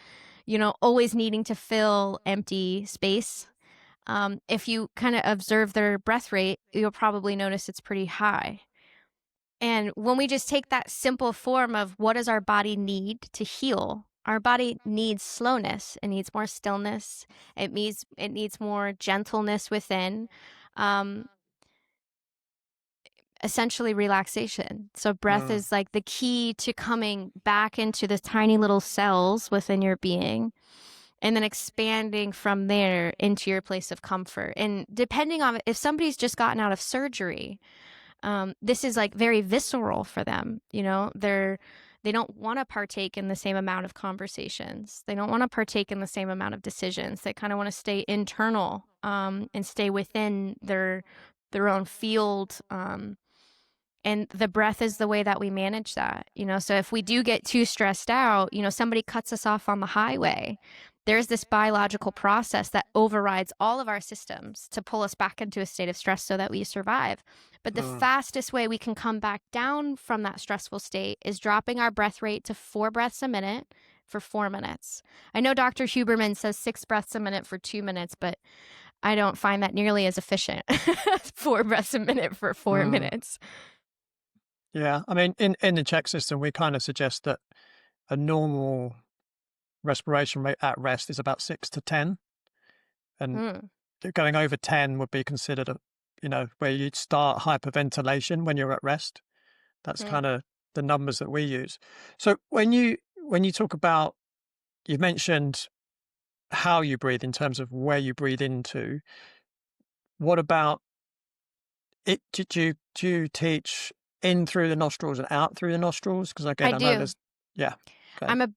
always needing to fill empty space. If you kind of observe their breath rate, you'll probably notice it's pretty high. And when we just take that simple form of what does our body need to heal, our body needs slowness. It needs more stillness. It needs more gentleness within. Essentially relaxation. So breath is like the key to coming back into the tiny little cells within your being, and then expanding from there into your place of comfort. And depending on if somebody's just gotten out of surgery, this is like very visceral for them. They don't want to partake in the same amount of conversations. They don't want to partake in the same amount of decisions. They kind of want to stay internal, and stay within their own field. And the breath is the way that we manage that. So if we do get too stressed out, somebody cuts us off on the highway, there's this biological process that overrides all of our systems to pull us back into a state of stress so that we survive. But the fastest way we can come back down from that stressful state is dropping our breath rate to 4 breaths a minute for 4 minutes. I know Dr. Huberman says 6 breaths a minute for 2 minutes, but I don't find that nearly as efficient. 4 breaths a minute for 4 minutes. Yeah, I mean, in the check system, we kind of suggest that a normal respiration rate at rest is about 6 to 10. And going over 10 would be considered, where you'd start hyperventilation when you're at rest. That's kind of the numbers that we use. So when you talk about, you mentioned how you breathe in terms of where you breathe into. What about it? Do you teach in through the nostrils and out through the nostrils? Because again, I know there's, yeah. Okay. I'm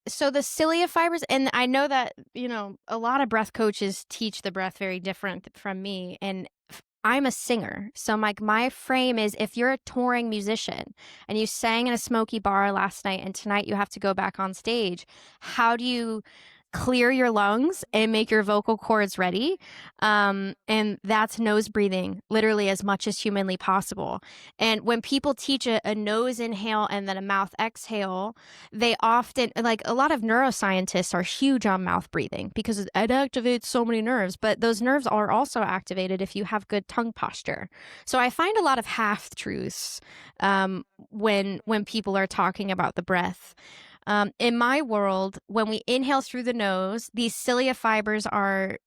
so the cilia fibers, and I know that, a lot of breath coaches teach the breath very different from me. And I'm a singer. So my frame is, if you're a touring musician and you sang in a smoky bar last night and tonight you have to go back on stage, how do you clear your lungs and make your vocal cords ready. And that's nose breathing, literally as much as humanly possible. And when people teach a nose inhale and then a mouth exhale, they often, like a lot of neuroscientists are huge on mouth breathing because it activates so many nerves, but those nerves are also activated if you have good tongue posture. So I find a lot of half truths when people are talking about the breath. In my world, when we inhale through the nose, these cilia fibers are,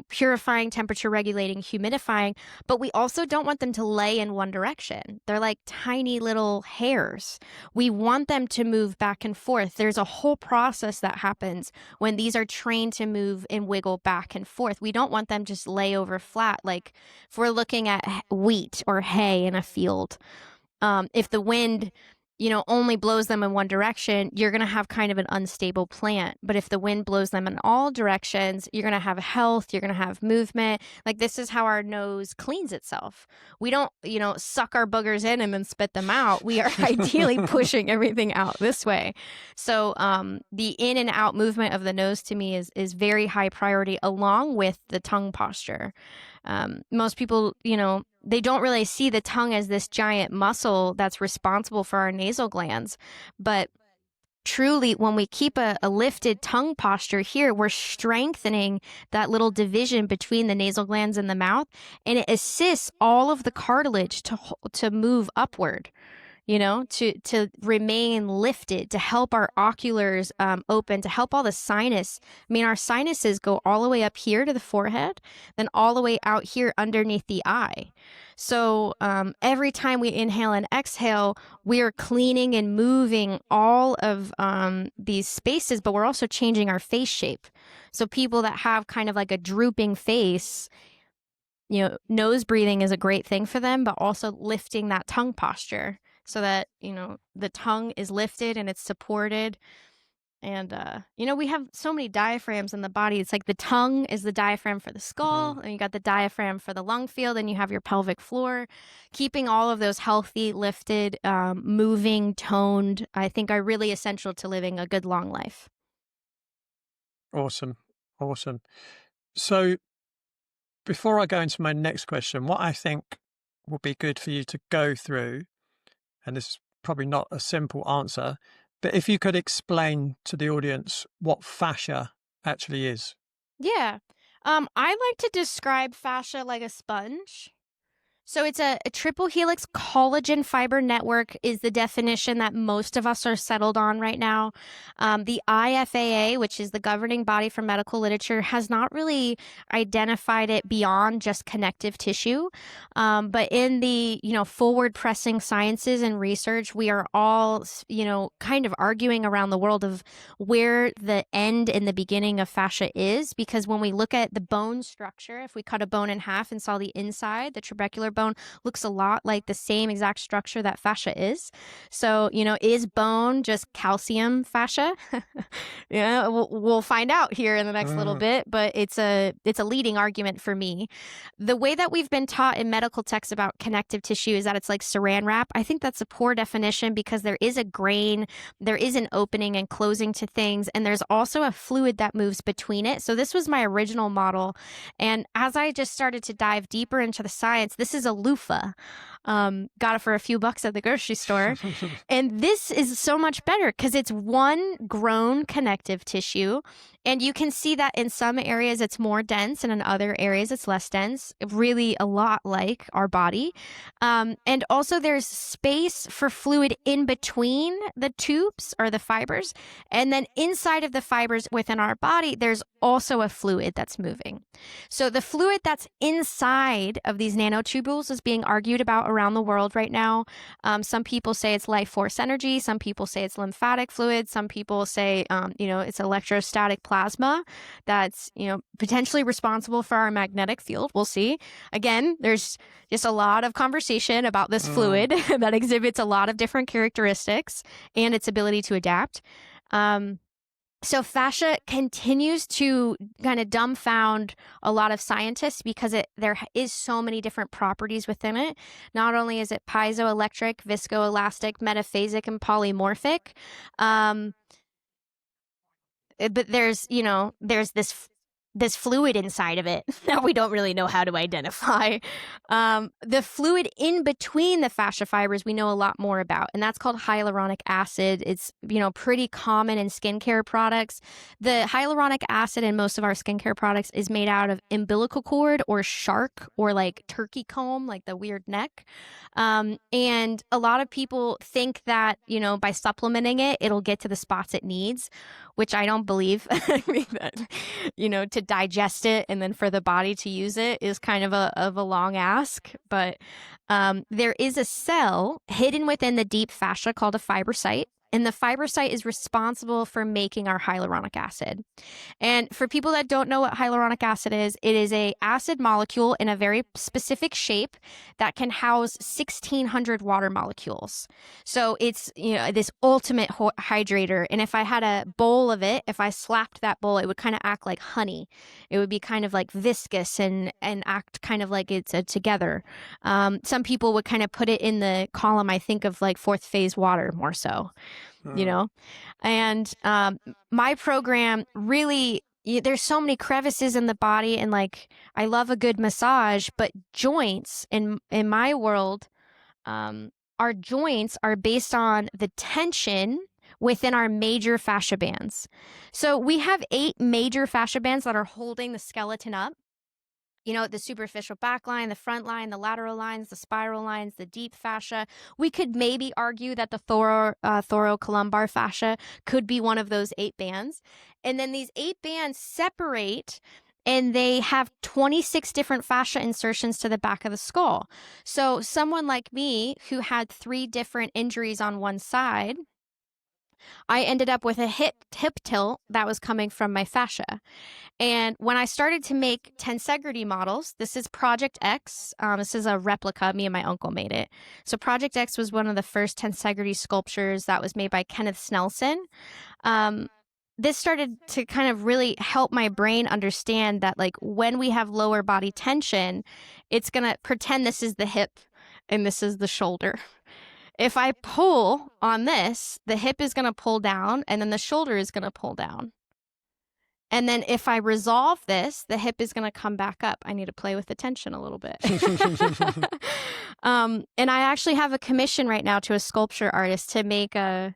purifying, temperature regulating, humidifying, but we also don't want them to lay in one direction. They're like tiny little hairs. We want them to move back and forth. There's a whole process that happens when these are trained to move and wiggle back and forth. We don't want them just lay over flat, like if we're looking at wheat or hay in a field. If the wind only blows them in one direction, you're going to have kind of an unstable plant. But if the wind blows them in all directions, you're going to have health, you're going to have movement. Like this is how our nose cleans itself. We don't, suck our boogers in and then spit them out. We are ideally pushing everything out this way. So the in and out movement of the nose to me is very high priority along with the tongue posture. Most people, they don't really see the tongue as this giant muscle that's responsible for our nasal glands. But truly, when we keep a lifted tongue posture here, we're strengthening that little division between the nasal glands and the mouth, and it assists all of the cartilage to move upward. To remain lifted, to help our oculars open, to help all the sinus. I mean, our sinuses go all the way up here to the forehead, then all the way out here underneath the eye. So every time we inhale and exhale, we are cleaning and moving all of these spaces, but we're also changing our face shape. So people that have kind of like a drooping face, nose breathing is a great thing for them, but also lifting that tongue posture so that, the tongue is lifted and it's supported. And, we have so many diaphragms in the body. It's like the tongue is the diaphragm for the skull, and you got the diaphragm for the lung field, and you have your pelvic floor. Keeping all of those healthy, lifted, moving, toned, I think are really essential to living a good long life. Awesome. So before I go into my next question, what I think would be good for you to go through, and this is probably not a simple answer, but if you could explain to the audience what fascia actually is. Yeah. I like to describe fascia like a sponge. So it's a triple helix collagen fiber network is the definition that most of us are settled on right now. The IFAA, which is the governing body for medical literature, has not really identified it beyond just connective tissue. But in the, forward pressing sciences and research, we are all, kind of arguing around the world of where the end and the beginning of fascia is. Because when we look at the bone structure, if we cut a bone in half and saw the inside, the trabecular bone looks a lot like the same exact structure that fascia is. So, is bone just calcium fascia? We'll find out here in the next little bit, but it's a leading argument for me. The way that we've been taught in medical texts about connective tissue is that it's like saran wrap. I think that's a poor definition because there is a grain, there is an opening and closing to things, and there's also a fluid that moves between it. So this was my original model. And as I just started to dive deeper into the science, this is a loofah. Got it for a few bucks at the grocery store. And this is so much better because it's one grown connective tissue. And you can see that in some areas it's more dense and in other areas it's less dense, really a lot like our body. And also there's space for fluid in between the tubes or the fibers. And then inside of the fibers within our body, there's also a fluid that's moving. So the fluid that's inside of these nanotubules is being argued about around the world right now. Some people say it's life force energy. Some people say it's lymphatic fluid. Some people say, it's electrostatic plasma that's, potentially responsible for our magnetic field. We'll see. Again, there's just a lot of conversation about this fluid that exhibits a lot of different characteristics and its ability to adapt. So fascia continues to kind of dumbfound a lot of scientists because there is so many different properties within it. Not only is it piezoelectric, viscoelastic, metaphasic, and polymorphic. but there's this fluid inside of it that we don't really know how to identify. The fluid in between the fascia fibers we know a lot more about, and that's called hyaluronic acid. It's pretty common in skincare products. The hyaluronic acid in most of our skincare products is made out of umbilical cord or shark or like turkey comb, like the weird neck. And a lot of people think that by supplementing it, it'll get to the spots it needs, which I don't believe. I mean that to digest it and then for the body to use it is kind of a long ask. But there is a cell hidden within the deep fascia called a fibrocyte. And the fibrocyte is responsible for making our hyaluronic acid. And for people that don't know what hyaluronic acid is, it is a acid molecule in a very specific shape that can house 1,600 water molecules. So it's this ultimate hydrator. And if I had a bowl of it, if I slapped that bowl, it would kind of act like honey. It would be kind of like viscous and act kind of like it's together. Some people would kind of put it in the column, I think, of like fourth phase water more so. And my program really, there's so many crevices in the body, and like I love a good massage, but joints in my world, our joints are based on the tension within our major fascia bands. So we have 8 major fascia bands that are holding the skeleton up. The superficial back line, the front line, the lateral lines, the spiral lines, the deep fascia. We could maybe argue that the thoracolumbar fascia could be one of those 8 bands. And then these 8 bands separate, and they have 26 different fascia insertions to the back of the skull. So someone like me who had 3 different injuries on one side, I ended up with a hip tilt that was coming from my fascia. And when I started to make tensegrity models, this is Project X. This is a replica. Me and my uncle made it. So Project X was one of the first tensegrity sculptures that was made by Kenneth Snelson. This started to kind of really help my brain understand that like when we have lower body tension, it's going to pretend this is the hip and this is the shoulder. If I pull on this, the hip is going to pull down and then the shoulder is going to pull down. And then if I resolve this, the hip is going to come back up. I need to play with the tension a little bit. And I actually have a commission right now to a sculpture artist to make we're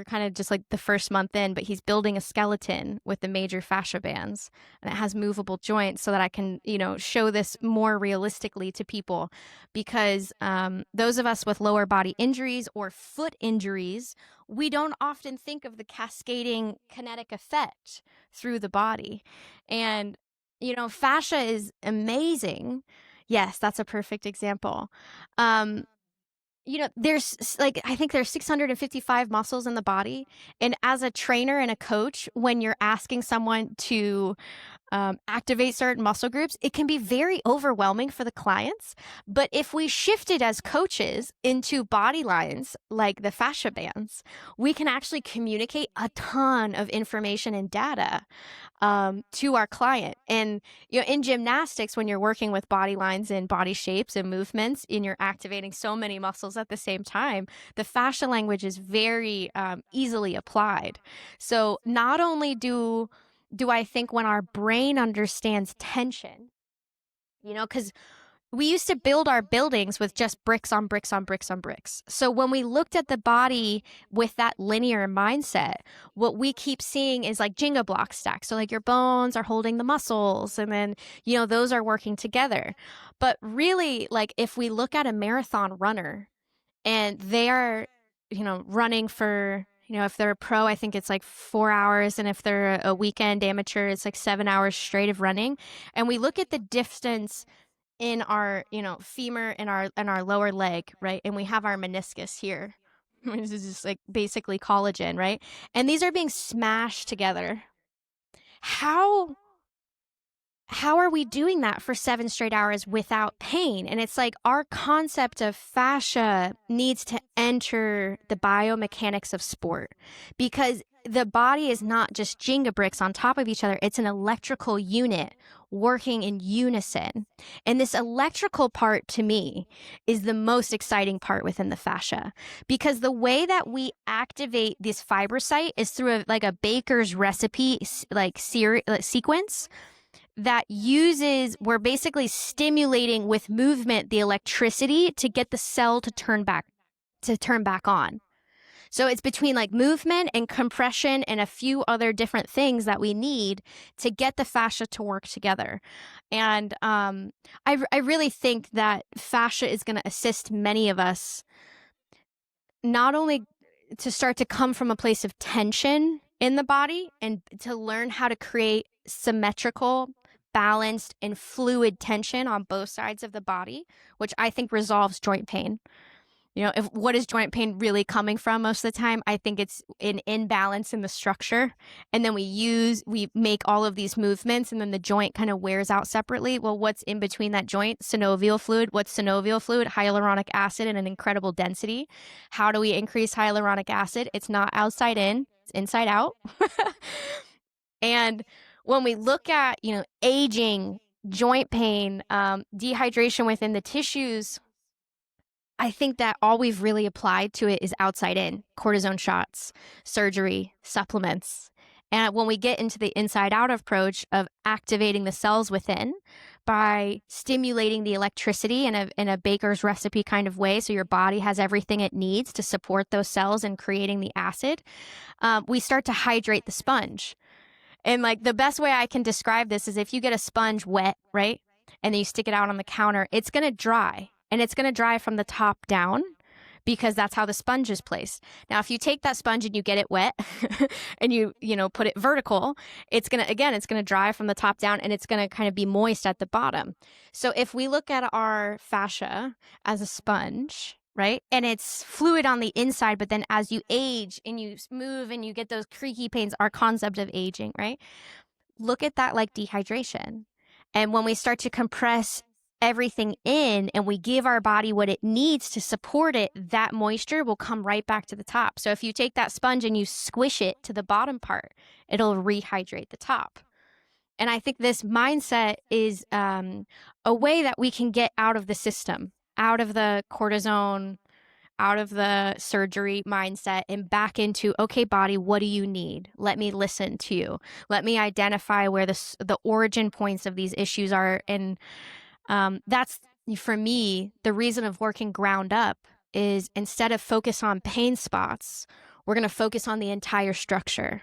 kind of just like the first month in, but he's building a skeleton with the major fascia bands, and it has movable joints so that I can, show this more realistically to people, because those of us with lower body injuries or foot injuries, we don't often think of the cascading kinetic effect through the body. And, fascia is Yes, that's a perfect example. There's I think there's 655 muscles in the body. And as a trainer and a coach, when you're asking someone to activate certain muscle groups, it can be very overwhelming for the clients. But if we shifted as coaches into body lines like the fascia bands, we can actually communicate a ton of information and data to our client. And in gymnastics, when you're working with body lines and body shapes and movements, and you're activating so many muscles at the same time, the fascia language is very easily applied. So not only do I think when our brain understands tension, because we used to build our buildings with just bricks on bricks on bricks on bricks. So when we looked at the body with that linear mindset, what we keep seeing is like Jenga block stacks. So like your bones are holding the muscles, and then, those are working together. But really, like if we look at a marathon runner and they are, running for, if they're a pro, I think it's like 4 hours. And if they're a weekend amateur, it's like 7 hours straight of running. And we look at the distance in our, femur and our lower leg, right? And we have our meniscus here, which is just like basically collagen, right? And these are being smashed together. How are we doing that for 7 straight hours without pain? And it's like our concept of fascia needs to enter the biomechanics of sport, because the body is not just Jenga bricks on top of each other. It's an electrical unit working in unison. And this electrical part, to me, is the most exciting part within the fascia, because the way that we activate this fibrosite is through a baker's recipe sequence that we're basically stimulating with movement the electricity to get the cell to turn back on. So it's between movement and compression and a few other different things that we need to get the fascia to work together. And I really think that fascia is going to assist many of us not only to start to come from a place of tension in the body and to learn how to create symmetrical, balanced, and fluid tension on both sides of the body, which I think resolves joint pain. What is joint pain really coming from most of the time? I think it's an imbalance in the structure. And then we make all of these movements and then the joint kind of wears out separately. Well, what's in between that joint? Synovial fluid. What's synovial fluid? Hyaluronic acid in an incredible density. How do we increase hyaluronic acid? It's not outside in, it's inside out. And when we look at, aging, joint pain, dehydration within the tissues, I think that all we've really applied to it is outside in, cortisone shots, surgery, supplements. And when we get into the inside out approach of activating the cells within by stimulating the electricity in a baker's recipe kind of way, so your body has everything it needs to support those cells and creating the acid, we start to hydrate the sponge. And the best way I can describe this is if you get a sponge wet, right? And then you stick it out on the counter, it's going to dry. And it's going to dry from the top down because that's how the sponge is placed. Now, if you take that sponge and you get it wet and you put it vertical, it's going to dry from the top down and it's going to kind of be moist at the bottom. So if we look at our fascia as a sponge, right? And it's fluid on the inside, but then as you age and you move and you get those creaky pains, our concept of aging, right? Look at that like dehydration. And when we start to compress everything in and we give our body what it needs to support it, that moisture will come right back to the top. So if you take that sponge and you squish it to the bottom part, it'll rehydrate the top. And I think this mindset is a way that we can get out of the system, out of the cortisone, out of the surgery mindset and back into, okay, body, what do you need? Let me listen to you. Let me identify where the origin points of these issues are. And that's, for me, the reason of working ground up is instead of focus on pain spots, we're going to focus on the entire structure.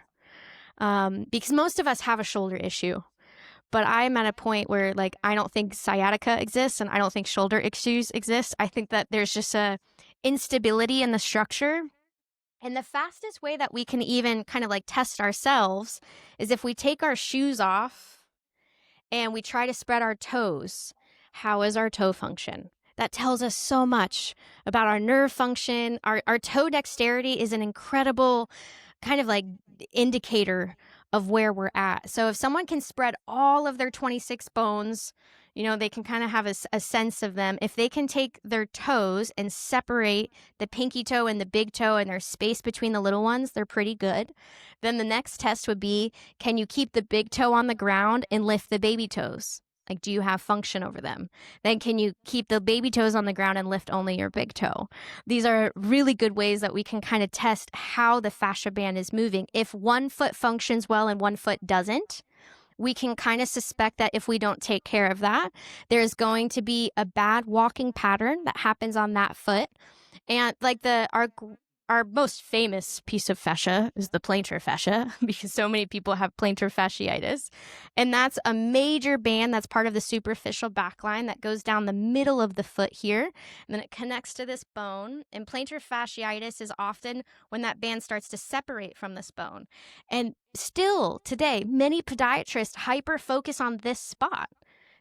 Because most of us have a shoulder issue, but I'm at a point where I don't think sciatica exists and I don't think shoulder issues exist. I think that there's just a instability in the structure. And the fastest way that we can even kind of test ourselves is if we take our shoes off and we try to spread our toes. How is our toe function? That tells us so much about our nerve function. Our toe dexterity is an incredible kind of indicator of where we're at. So if someone can spread all of their 26 bones, they can kind of have a sense of them. If they can take their toes and separate the pinky toe and the big toe and there's space between the little ones, they're pretty good. Then the next test would be, can you keep the big toe on the ground and lift the baby toes? Do you have function over them? Then can you keep the baby toes on the ground and lift only your big toe? These are really good ways that we can kind of test how the fascia band is moving. If one foot functions well and one foot doesn't, we can kind of suspect that if we don't take care of that, there's going to be a bad walking pattern that happens on that foot. And our most famous piece of fascia is the plantar fascia because so many people have plantar fasciitis. And that's a major band that's part of the superficial back line that goes down the middle of the foot here. And then it connects to this bone. And plantar fasciitis is often when that band starts to separate from this bone. And still today, many podiatrists hyper focus on this spot.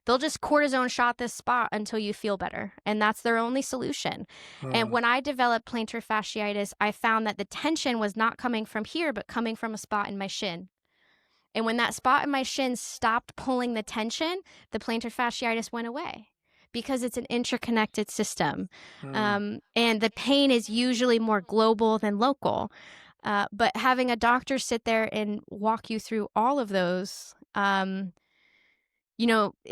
They'll just cortisone shot this spot until you feel better. And that's their only solution. And when I developed plantar fasciitis, I found that the tension was not coming from here, but coming from a spot in my shin. And when that spot in my shin stopped pulling the tension, the plantar fasciitis went away because it's an interconnected system. And the pain is usually more global than local. But having a doctor sit there and walk you through all of those, it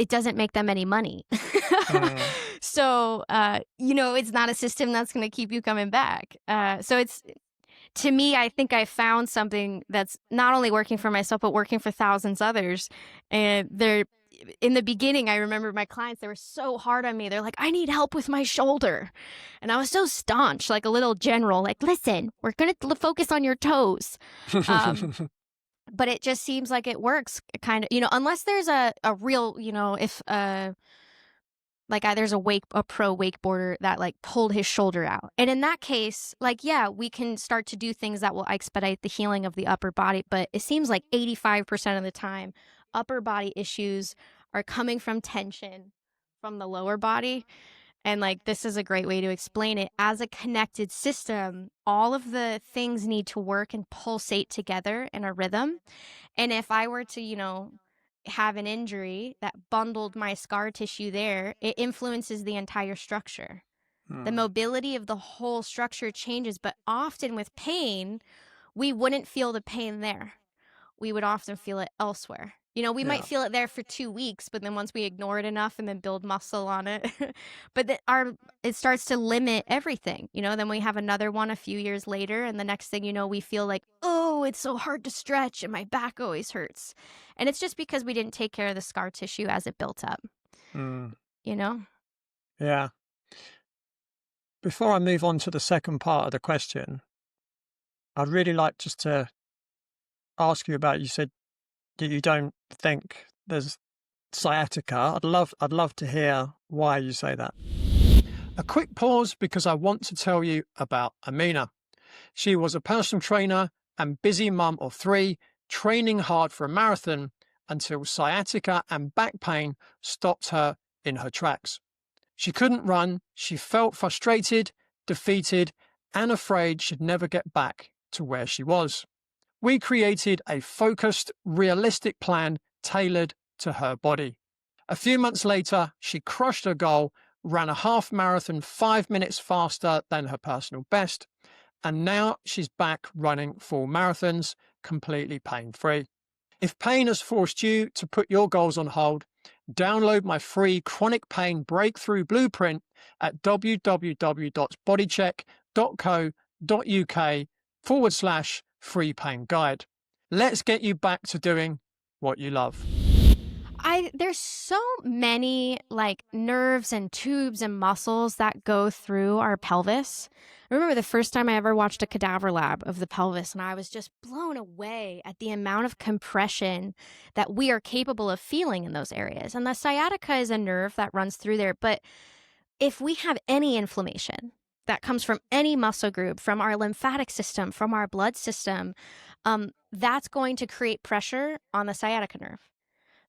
doesn't make them any money. Mm. So, it's not a system that's going to keep you coming back. To me, I think I found something that's not only working for myself, but working for thousands others. And in the beginning, I remember my clients, they were so hard on me. They're like, I need help with my shoulder. And I was so staunch, like a little general, like, listen, we're going to focus on your toes. But it just seems like it works kind of, unless there's a real, if there's a pro wakeboarder that like pulled his shoulder out. And in that case, yeah, we can start to do things that will expedite the healing of the upper body. But it seems like 85% of the time, upper body issues are coming from tension from the lower body. And this is a great way to explain it. As a connected system, all of the things need to work and pulsate together in a rhythm. And if I were to, have an injury that bundled my scar tissue there, it influences the entire structure. The mobility of the whole structure changes, but often with pain, we wouldn't feel the pain there. We would often feel it elsewhere. We might feel it there for 2 weeks, but then once we ignore it enough and then build muscle on it, but it starts to limit everything. Then we have another one a few years later, and the next thing you know, we feel like, oh, it's so hard to stretch and my back always hurts. And it's just because we didn't take care of the scar tissue as it built up. Yeah. Before I move on to the second part of the question, I'd really like just to ask you about, you said that you don't think there's sciatica. I'd love to hear why you say that. A quick pause because I want to tell you about Amina. She was a personal trainer and busy mum of 3, training hard for a marathon until sciatica and back pain stopped her in her tracks. She couldn't run. She felt frustrated, defeated, and afraid she'd never get back to where she was. We created a focused, realistic plan tailored to her body. A few months later, she crushed her goal, ran a half marathon 5 minutes faster than her personal best, and now she's back running full marathons completely pain-free. If pain has forced you to put your goals on hold, download my free chronic pain breakthrough blueprint at www.bodycheck.co.uk/free pain guide. Let's get you back to doing what you love. There's so many nerves and tubes and muscles that go through our pelvis. I remember the first time I ever watched a cadaver lab of the pelvis, and I was just blown away at the amount of compression that we are capable of feeling in those areas. And the sciatica is a nerve that runs through there. But if we have any inflammation that comes from any muscle group, from our lymphatic system, from our blood system, that's going to create pressure on the sciatica nerve.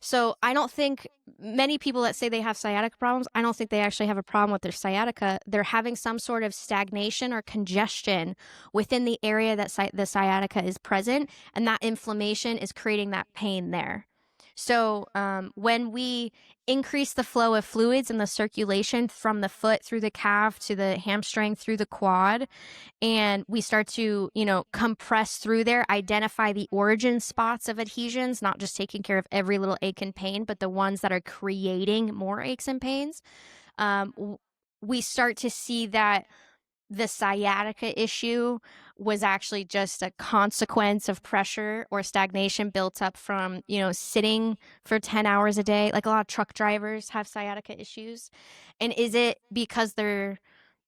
So I don't think many people that say they have sciatica problems, I don't think they actually have a problem with their sciatica. They're having some sort of stagnation or congestion within the area that the sciatica is present, and that inflammation is creating that pain there. So when we increase the flow of fluids and the circulation from the foot through the calf to the hamstring through the quad, and we start to, compress through there, identify the origin spots of adhesions, not just taking care of every little ache and pain, but the ones that are creating more aches and pains, we start to see that the sciatica issue was actually just a consequence of pressure or stagnation built up from, sitting for 10 hours a day. Like a lot of truck drivers have sciatica issues. And is it because they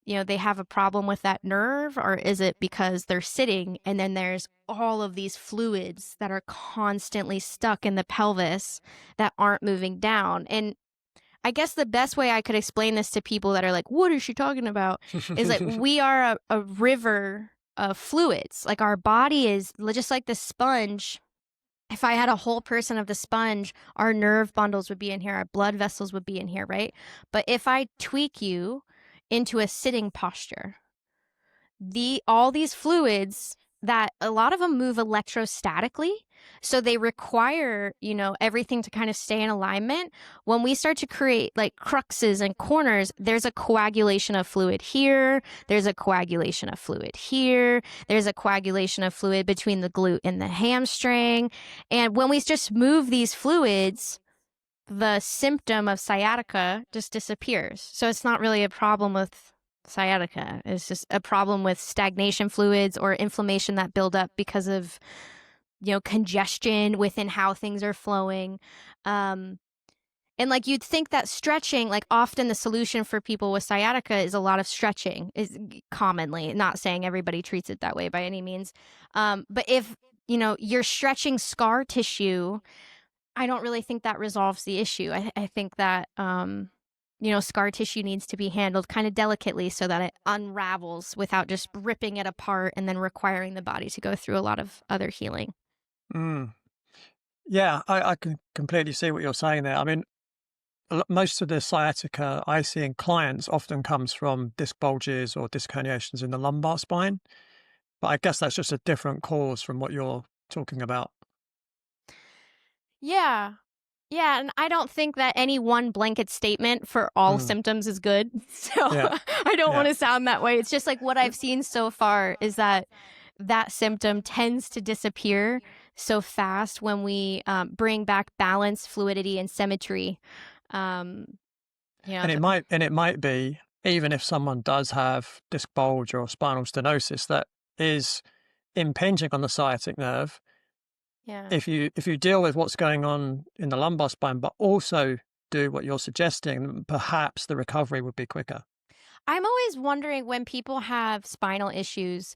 have a problem with that nerve, or is it because they're sitting and then there's all of these fluids that are constantly stuck in the pelvis that aren't moving down? And I guess the best way I could explain this to people that are like, what is she talking about? Is like we are a river of fluids. Like our body is just like the sponge. If I had a whole person of the sponge, our nerve bundles would be in here, our blood vessels would be in here, right? But if I tweak you into a sitting posture, all these fluids that a lot of them move electrostatically, So they require, everything to kind of stay in alignment. When we start to create like cruxes and corners, there's a coagulation of fluid here. There's a coagulation of fluid here. There's a coagulation of fluid between the glute and the hamstring. And when we just move these fluids, the symptom of sciatica just disappears. So it's not really a problem with sciatica. It's just a problem with stagnation fluids or inflammation that build up because of congestion within how things are flowing. And like you'd think that stretching, like often the solution for people with sciatica is a lot of stretching, is commonly, not saying everybody treats it that way by any means. But if, you're stretching scar tissue, I don't really think that resolves the issue. I think that, scar tissue needs to be handled kind of delicately so that it unravels without just ripping it apart and then requiring the body to go through a lot of other healing. Mm. Yeah, I can completely see what you're saying there. I mean, most of the sciatica I see in clients often comes from disc bulges or disc herniations in the lumbar spine. But I guess that's just a different cause from what you're talking about. Yeah. Yeah, and I don't think that any one blanket statement for all Mm. symptoms is good. So Yeah, I don't yeah. want to sound that way. It's just like what I've seen so far is that that symptom tends to disappear so fast when we bring back balance, fluidity, and symmetry. Um, And so, it might be, even if someone does have disc bulge or spinal stenosis that is impinging on the sciatic nerve, yeah. if you deal with what's going on in the lumbar spine, but also do what you're suggesting, perhaps the recovery would be quicker. I'm always wondering when people have spinal issues,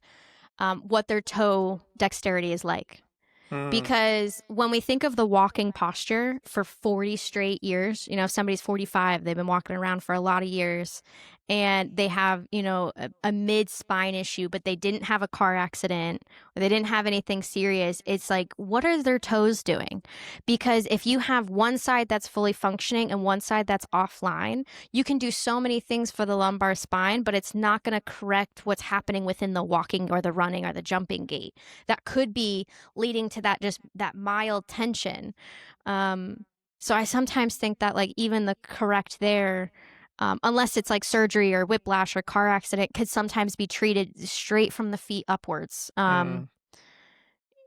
what their toe dexterity is like. Mm, Because when we think of the walking posture for 40 straight years, if somebody's 45, they've been walking around for a lot of years and they have, a mid spine issue, but they didn't have a car accident or they didn't have anything serious. It's like, what are their toes doing? Because if you have one side that's fully functioning and one side that's offline, you can do so many things for the lumbar spine, but it's not going to correct what's happening within the walking or the running or the jumping gait. That could be leading to that mild tension. So I sometimes think that like even the correct there, unless it's like surgery or whiplash or car accident, could sometimes be treated straight from the feet upwards. mm.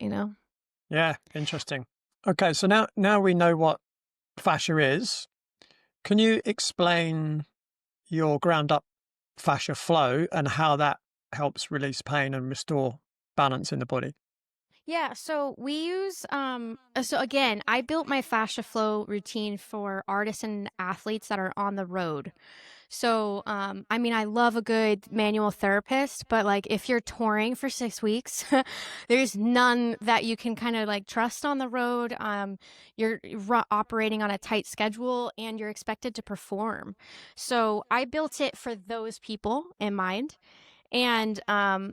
You know. Yeah, interesting. Okay, so now we know what fascia is. Can you explain your ground up fascia flow and how that helps release pain and restore balance in the body? Yeah, so we use so again, I built my fascia flow routine for artists and athletes that are on the road. So, I mean, I love a good manual therapist, but like if you're touring for 6 weeks, there's none that you can kind of like trust on the road. You're operating on a tight schedule and you're expected to perform. So I built it for those people in mind. And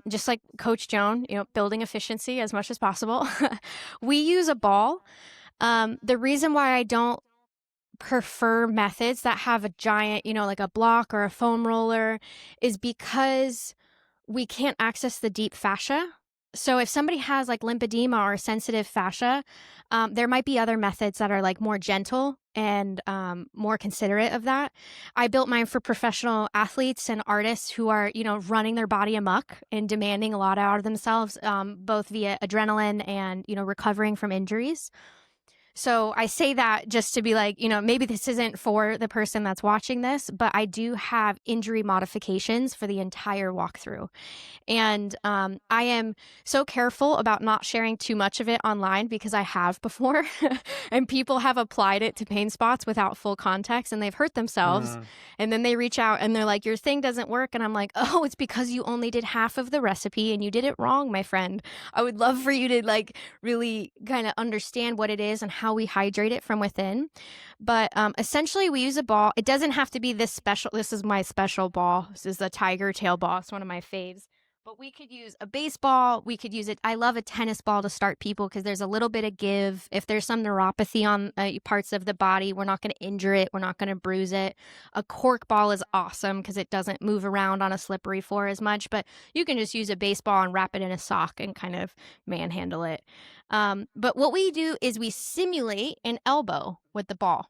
just like Coach Joan, building efficiency as much as possible, we use a ball. The reason why I don't prefer methods that have a giant, like a block or a foam roller is because we can't access the deep fascia. So if somebody has like lymphedema or sensitive fascia, there might be other methods that are like more gentle and more considerate of that. I built mine for professional athletes and artists who are, running their body amok and demanding a lot out of themselves, both via adrenaline and, recovering from injuries. So I say that just to be like, maybe this isn't for the person that's watching this, but I do have injury modifications for the entire walkthrough. And I am so careful about not sharing too much of it online because I have before. And people have applied it to pain spots without full context and they've hurt themselves. Mm, And then they reach out and they're like, your thing doesn't work. And I'm like, oh, it's because you only did half of the recipe and you did it wrong, my friend. I would love for you to like really kind of understand what it is and how we hydrate it from within. But essentially, we use a ball. It doesn't have to be this special. This is my special ball. This is the tiger tail ball. It's one of my faves. But we could use a baseball. We could use it. I love a tennis ball to start people because there's a little bit of give. If there's some neuropathy on parts of the body, we're not going to injure it. We're not going to bruise it. A cork ball is awesome because it doesn't move around on a slippery floor as much. But you can just use a baseball and wrap it in a sock and kind of manhandle it. But what we do is we simulate an elbow with the ball.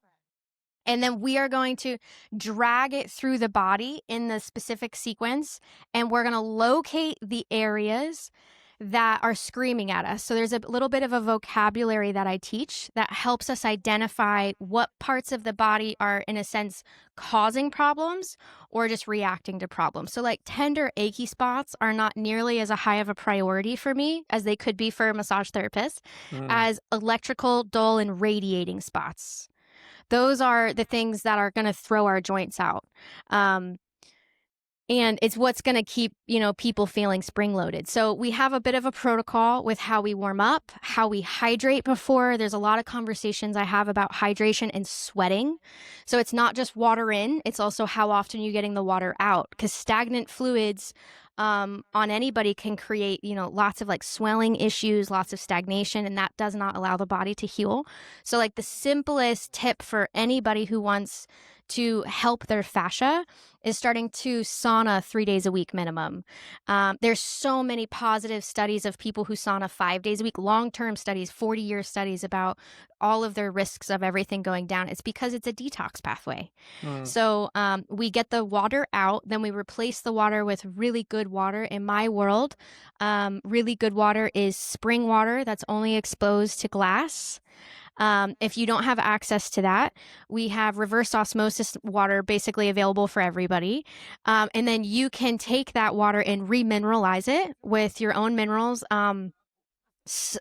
And then we are going to drag it through the body in the specific sequence, and we're going to locate the areas that are screaming at us. So there's a little bit of a vocabulary that I teach that helps us identify what parts of the body are, in a sense, causing problems or just reacting to problems. So like tender, achy spots are not nearly as a high of a priority for me as they could be for a massage therapist as electrical, dull, and radiating spots. Those are the things that are going to throw our joints out. And it's what's going to keep, people feeling spring-loaded. So we have a bit of a protocol with how we warm up, how we hydrate before. There's a lot of conversations I have about hydration and sweating. So it's not just water in, it's also how often you're getting the water out, because stagnant fluids on anybody can create, lots of like swelling issues, lots of stagnation, and that does not allow the body to heal. So like the simplest tip for anybody who wants to help their fascia is starting to sauna 3 days a week minimum. There's so many positive studies of people who sauna 5 days a week, long-term studies, 40-year studies about all of their risks of everything going down. It's because it's a detox pathway. So we get the water out, then we replace the water with really good water. In my world, really good water is spring water that's only exposed to glass. If you don't have access to that, we have reverse osmosis water basically available for everybody. And then you can take that water and remineralize it with your own minerals.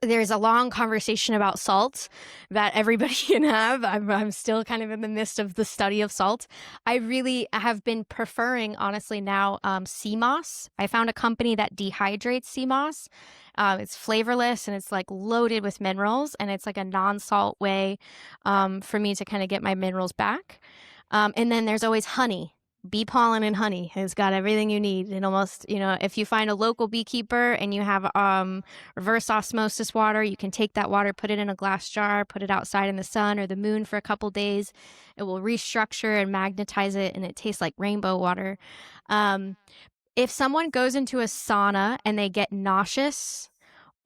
There's a long conversation about salt that everybody can have. I'm still kind of in the midst of the study of salt. I really have been preferring, honestly, now sea moss. I found a company that dehydrates sea moss. It's flavorless and it's like loaded with minerals, and it's like a non-salt way for me to kind of get my minerals back. And then there's always honey. Bee pollen and honey has got everything you need. And almost, if you find a local beekeeper and you have reverse osmosis water, you can take that water, put it in a glass jar, put it outside in the sun or the moon for a couple days. It will restructure and magnetize it, and it tastes like rainbow water. If someone goes into a sauna and they get nauseous,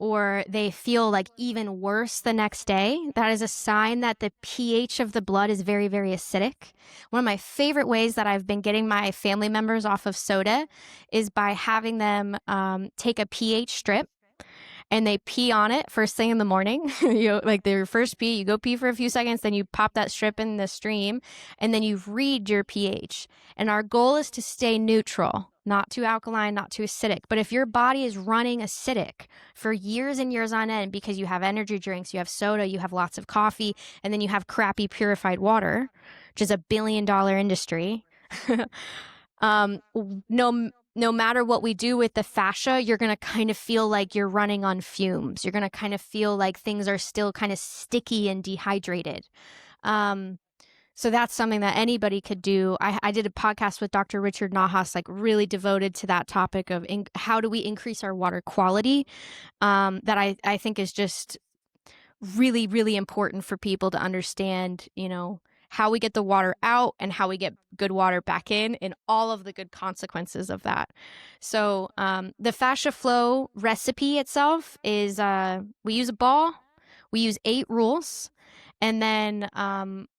or they feel like even worse the next day, that is a sign that the pH of the blood is very, very acidic. One of my favorite ways that I've been getting my family members off of soda is by having them take a pH strip and they pee on it first thing in the morning. Like their first pee, you go pee for a few seconds, then you pop that strip in the stream, and then you read your pH. And our goal is to stay neutral, not too alkaline, not too acidic. But if your body is running acidic for years and years on end because you have energy drinks, you have soda, you have lots of coffee, and then you have crappy purified water, which is $1 billion industry, no matter what we do with the fascia, you're going to kind of feel like you're running on fumes. You're going to kind of feel like things are still kind of sticky and dehydrated. So that's something that anybody could do. I did a podcast with Dr. Richard Nahas, like really devoted to that topic of how do we increase our water quality, that I think is just really, really important for people to understand, how we get the water out and how we get good water back in, and all of the good consequences of that. So the fascia flow recipe itself is we use a ball, we use 8 rules, and then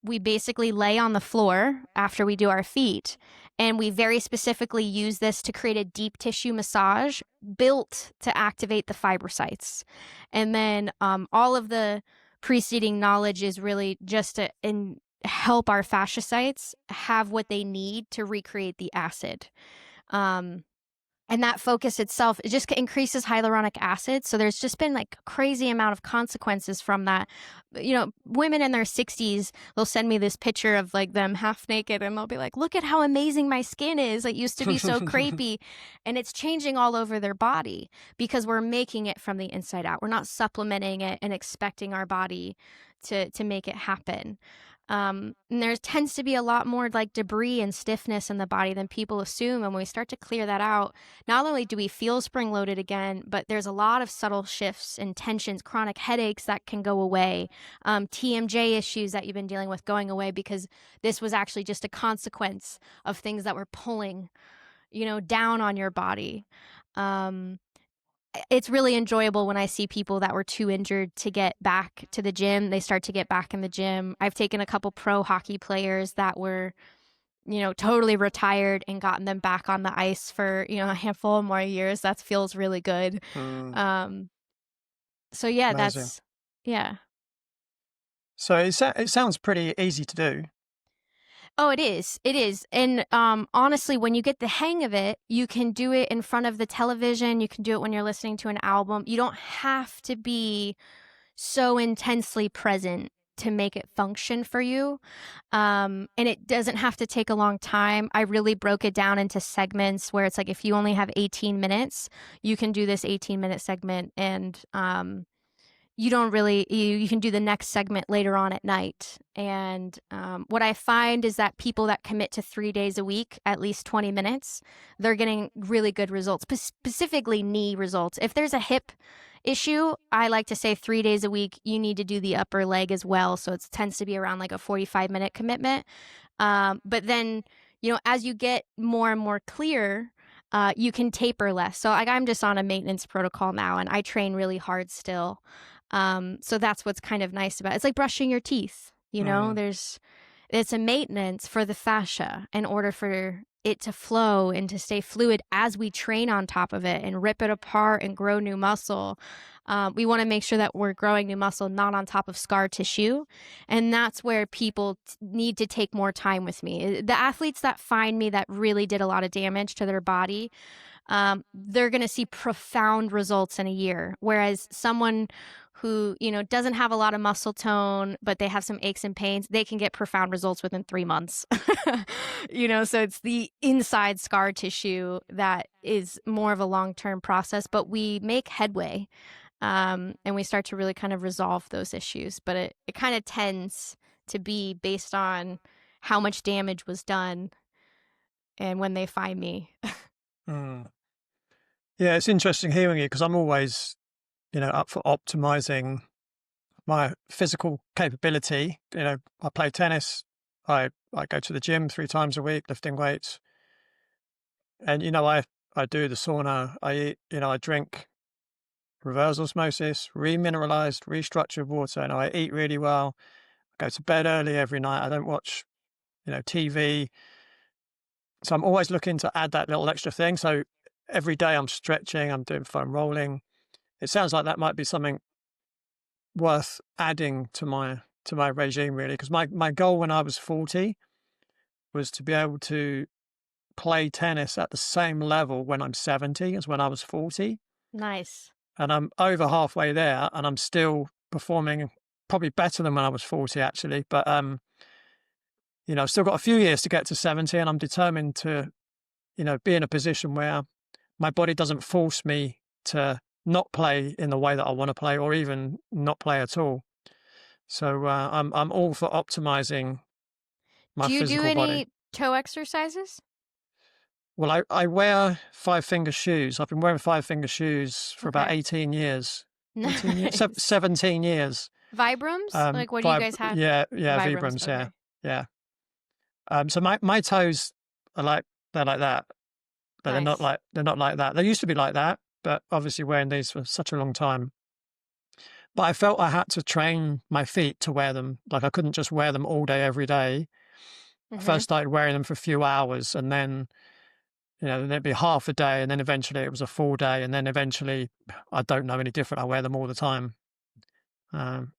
we basically lay on the floor after we do our feet. And we very specifically use this to create a deep tissue massage built to activate the fibrocytes. And then all of the preceding knowledge is really just to help our fasciocytes have what they need to recreate the acid. And that focus itself, it just increases hyaluronic acid. So there's just been like a crazy amount of consequences from that. Women in their 60s, they'll send me this picture of like them half naked and they'll be like, look at how amazing my skin is. It used to be so crepey. And it's changing all over their body because we're making it from the inside out. We're not supplementing it and expecting our body to make it happen. And there tends to be a lot more like debris and stiffness in the body than people assume. And when we start to clear that out, not only do we feel spring loaded again, but there's a lot of subtle shifts and tensions, chronic headaches that can go away, TMJ issues that you've been dealing with going away because this was actually just a consequence of things that were pulling, down on your body. It's really enjoyable when I see people that were too injured to get back to the gym. They start to get back in the gym. I've taken a couple pro hockey players that were, totally retired and gotten them back on the ice for, a handful of more years. That feels really good. Mm, Um, so yeah, amazing. yeah. So it sounds pretty easy to do. Oh, it is. It is. And honestly, when you get the hang of it, you can do it in front of the television. You can do it when you're listening to an album. You don't have to be so intensely present to make it function for you. And it doesn't have to take a long time. I really broke it down into segments where it's like if you only have 18 minutes, you can do this 18-minute segment and you don't really you can do the next segment later on at night. And what I find is that people that commit to 3 days a week, at least 20 minutes, they're getting really good results, specifically knee results. If there's a hip issue, I like to say 3 days a week you need to do the upper leg as well, so it tends to be around like a 45-minute commitment. But then as you get more and more clear, you can taper less. So like I'm just on a maintenance protocol now and I train really hard still. So that's what's kind of nice about it. It's like brushing your teeth, Mm, it's a maintenance for the fascia in order for it to flow and to stay fluid as we train on top of it and rip it apart and grow new muscle. We want to make sure that we're growing new muscle, not on top of scar tissue. And that's where people need to take more time with me. The athletes that find me that really did a lot of damage to their body, they're going to see profound results in a year. Whereas someone who, doesn't have a lot of muscle tone, but they have some aches and pains, they can get profound results within 3 months. So it's the inside scar tissue that is more of a long-term process, but we make headway. And we start to really kind of resolve those issues. But it kind of tends to be based on how much damage was done and when they find me. mm. Yeah, it's interesting hearing you because I'm always, up for optimizing my physical capability. I play tennis. I go to the gym 3 times a week, lifting weights. And, I do the sauna. I eat, I drink reverse osmosis, remineralized, restructured water. And I eat really well. I go to bed early every night. I don't watch, TV. So I'm always looking to add that little extra thing. So every day I'm stretching, I'm doing foam rolling. It sounds like that might be something worth adding to my regime, really, because my goal when I was 40 was to be able to play tennis at the same level when I'm 70 as when I was 40. Nice. And I'm over halfway there and I'm still performing probably better than when I was 40 actually. But I've still got a few years to get to 70 and I'm determined to, be in a position where my body doesn't force me to not play in the way that I want to play or even not play at all. So I'm all for optimizing my Do you do physical body. any toe exercises? Well, I wear 5-finger shoes. I've been wearing 5-finger shoes for about Okay. 18 years. 18 years? Nice. 17 years. Vibrams? Like, what do you guys have? Yeah, Vibrams. Vibrams, yeah, Okay. yeah. So my toes are they're like that, but Nice. they're not like that. They used to be like that, but obviously wearing these for such a long time. But I felt I had to train my feet to wear them. Like I couldn't just wear them all day, every day. I Mm-hmm. first started wearing them for a few hours and then, then it'd be half a day and then eventually it was a full day. And then eventually I don't know any different. I wear them all the time.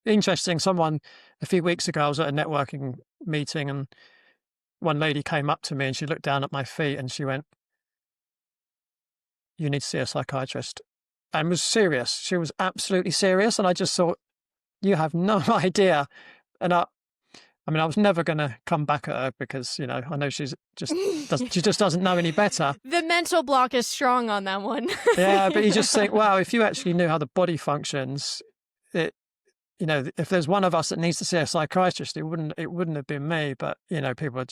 Interesting. Someone a few weeks ago, I was at a networking meeting and one lady came up to me and she looked down at my feet and she went, "You need to see a psychiatrist," and was serious. She was absolutely serious. And I just thought, you have no idea. And I mean, I was never going to come back at her because, I know she just doesn't know any better. The mental block is strong on that one. Yeah. But you just think, wow, if you actually knew how the body functions, it, if there's one of us that needs to see a psychiatrist, it wouldn't have been me. But people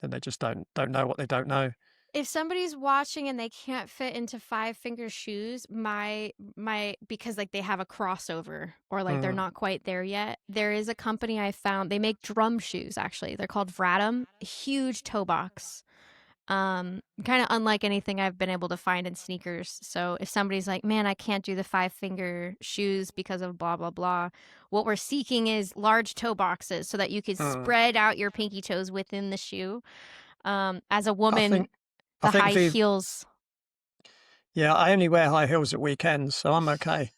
they just don't know what they don't know. If somebody's watching and they can't fit into 5-finger shoes, because like they have a crossover or like they're not quite there yet, there is a company I found. They make drum shoes, actually. They're called Vratum. Huge toe box. Kind of unlike anything I've been able to find in sneakers. So if somebody's like, man, I can't do the 5-finger shoes because of blah, blah, blah, what we're seeking is large toe boxes so that you can spread out your pinky toes within the shoe. As a woman, I think high heels. Yeah, I only wear high heels at weekends, so I'm okay.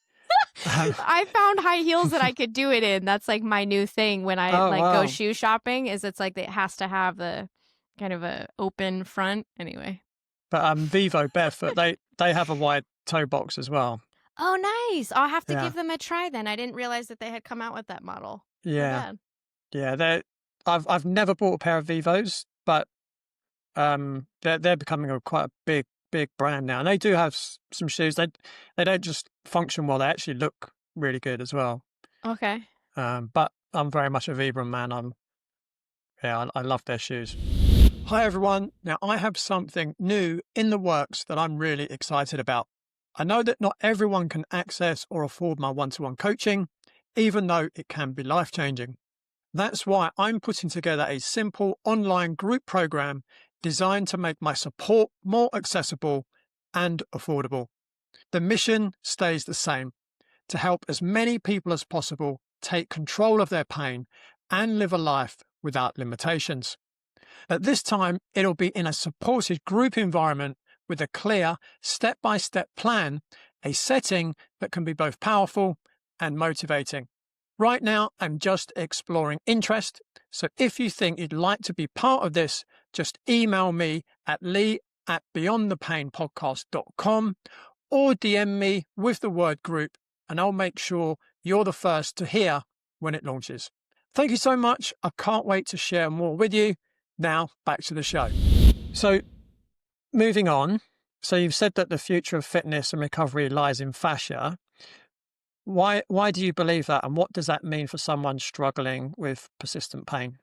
I found high heels that I could do it in. That's like my new thing when I go shoe shopping, is it's like it has to have the kind of a open front anyway. But Vivo Barefoot, they have a wide toe box as well. Oh, nice. I'll have to give them a try then. I didn't realize that they had come out with that model. Yeah. Yeah, I've never bought a pair of Vivos, but they're becoming quite a big brand now. And they do have some shoes. They don't just function well, they actually look really good as well. Okay. But I'm very much a Vibram man. I love their shoes. Hi everyone. Now I have something new in the works that I'm really excited about. I know that not everyone can access or afford my one-to-one coaching, even though it can be life-changing. That's why I'm putting together a simple online group program designed to make my support more accessible and affordable. The mission stays the same: to help as many people as possible take control of their pain and live a life without limitations. At this time, it'll be in a supported group environment with a clear step-by-step plan, a setting that can be both powerful and motivating. Right now, I'm just exploring interest, so if you think you'd like to be part of this, just email me at leigh@beyondthepainpodcast.com or DM me with the word group, and I'll make sure you're the first to hear when it launches. Thank you so much. I can't wait to share more with you. Now, back to the show. So, moving on. So you've said that the future of fitness and recovery lies in fascia. Why do you believe that, and what does that mean for someone struggling with persistent pain?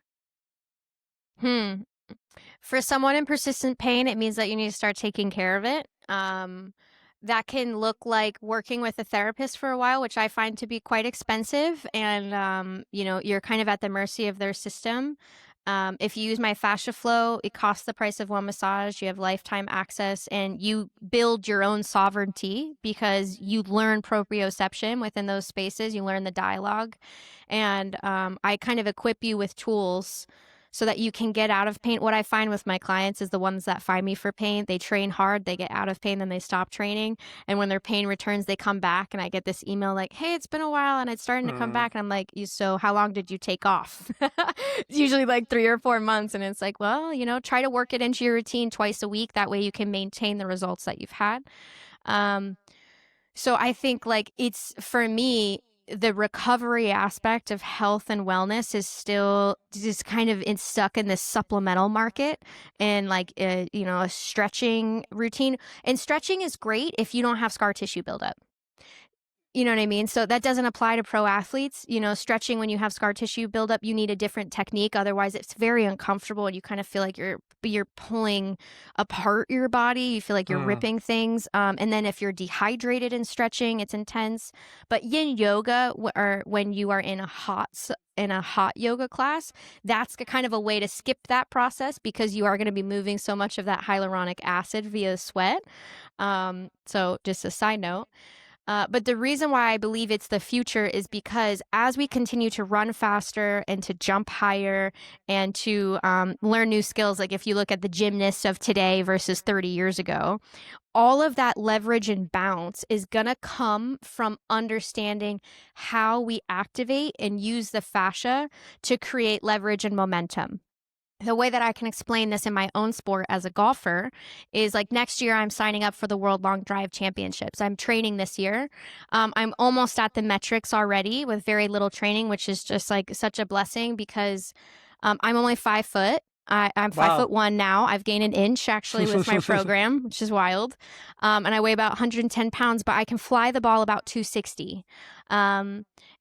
For someone in persistent pain, it means that you need to start taking care of it. That can look like working with a therapist for a while, which I find to be quite expensive. And, you're kind of at the mercy of their system. If you use my Fascia Flow, it costs the price of one massage. You have lifetime access, and you build your own sovereignty because you learn proprioception within those spaces. You learn the dialogue. And I kind of equip you with tools so that you can get out of pain. What I find with my clients is the ones that find me for pain, they train hard, they get out of pain, then they stop training. And when their pain returns, they come back, and I get this email like, hey, it's been a while and it's starting to come back. And I'm like, so how long did you take off? It's usually like 3 or 4 months. And it's like, well, try to work it into your routine twice a week. That way you can maintain the results that you've had. So I think it's, for me, the recovery aspect of health and wellness is still just kind of stuck in this supplemental market, and a stretching routine. And stretching is great if you don't have scar tissue buildup. You know what I mean? So that doesn't apply to pro athletes. Stretching when you have scar tissue buildup, you need a different technique. Otherwise, it's very uncomfortable, and you kind of feel like you're pulling apart your body. You feel like you're ripping things. And then if you're dehydrated in stretching, it's intense. But yin yoga, or when you are in a hot yoga class, that's kind of a way to skip that process, because you are going to be moving so much of that hyaluronic acid via sweat. So just a side note. But the reason why I believe it's the future is because as we continue to run faster and to jump higher and to learn new skills, like if you look at the gymnasts of today versus 30 years ago, all of that leverage and bounce is going to come from understanding how we activate and use the fascia to create leverage and momentum. The way that I can explain this in my own sport as a golfer is like next year I'm signing up for the World Long Drive Championships. I'm training this year. I'm almost at the metrics already with very little training, which is just like such a blessing, because I'm only 5 foot. I'm 5'1" now. I've gained an inch actually with my program, which is wild. And I weigh about 110 pounds, but I can fly the ball about 260.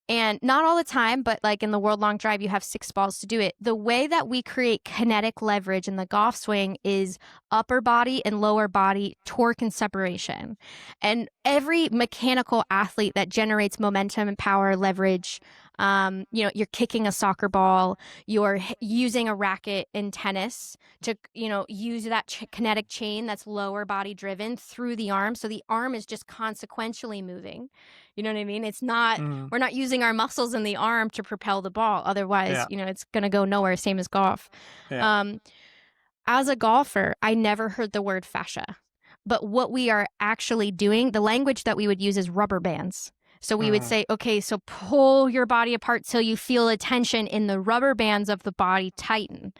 And not all the time, but like in the World Long Drive, you have 6 balls to do it. The way that we create kinetic leverage in the golf swing is upper body and lower body torque and separation. And every mechanical athlete that generates momentum and power leverage, you're kicking a soccer ball, you're using a racket in tennis to, use that kinetic chain that's lower body driven through the arm. So the arm is just consequentially moving. You know what I mean? It's not, we're not using our muscles in the arm to propel the ball. Otherwise, it's going to go nowhere, same as golf. Yeah. As a golfer, I never heard the word fascia. But what we are actually doing, the language that we would use is rubber bands. So we would say, okay, so pull your body apart till you feel a tension in the rubber bands of the body tighten.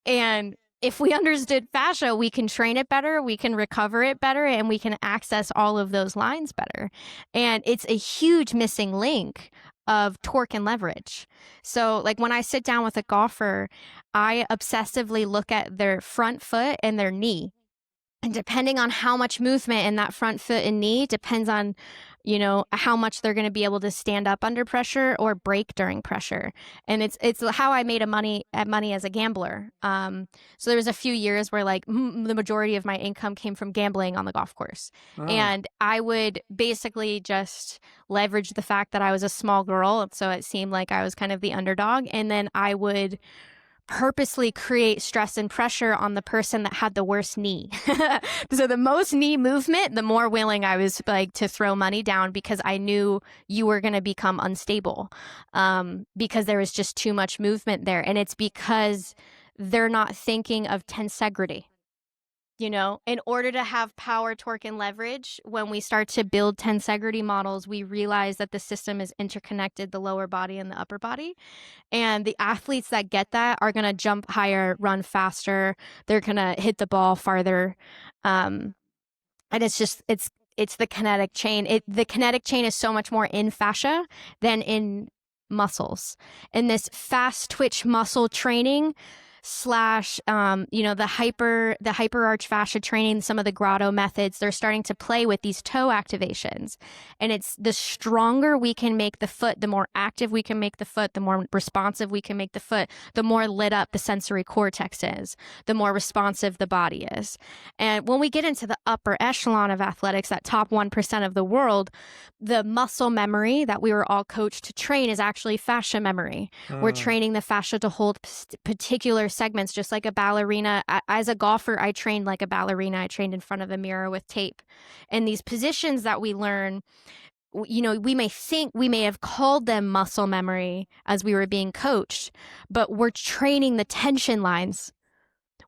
And if we understood fascia, we can train it better, we can recover it better, and we can access all of those lines better. And it's a huge missing link of torque and leverage. So like when I sit down with a golfer, I obsessively look at their front foot and their knee. And depending on how much movement in that front foot and knee depends on, how much they're going to be able to stand up under pressure or break during pressure. And it's how I made money as a gambler. So there was a few years where like the majority of my income came from gambling on the golf course. And I would basically just leverage the fact that I was a small girl. So it seemed like I was kind of the underdog. And then I would purposely create stress and pressure on the person that had the worst knee. So the most knee movement, the more willing I was like to throw money down, because I knew you were going to become unstable, because there was just too much movement there. And it's because they're not thinking of tensegrity. In order to have power, torque, and leverage, when we start to build tensegrity models, we realize that the system is interconnected, the lower body and the upper body. And the athletes that get that are going to jump higher, run faster. They're going to hit the ball farther. And it's the kinetic chain. The kinetic chain is so much more in fascia than in muscles. And this fast twitch muscle training slash the hyper arch fascia training, some of the grotto methods, they're starting to play with these toe activations. And it's the stronger we can make the foot, the more active we can make the foot, the more responsive we can make the foot, the more lit up the sensory cortex is, the more responsive the body is. And when we get into the upper echelon of athletics, that top 1% of the world, the muscle memory that we were all coached to train is actually fascia memory. We're training the fascia to hold particular segments, just like a ballerina. As a golfer, I trained like a ballerina. I trained in front of a mirror with tape. And these positions that we learn, we may have called them muscle memory as we were being coached, but we're training the tension lines.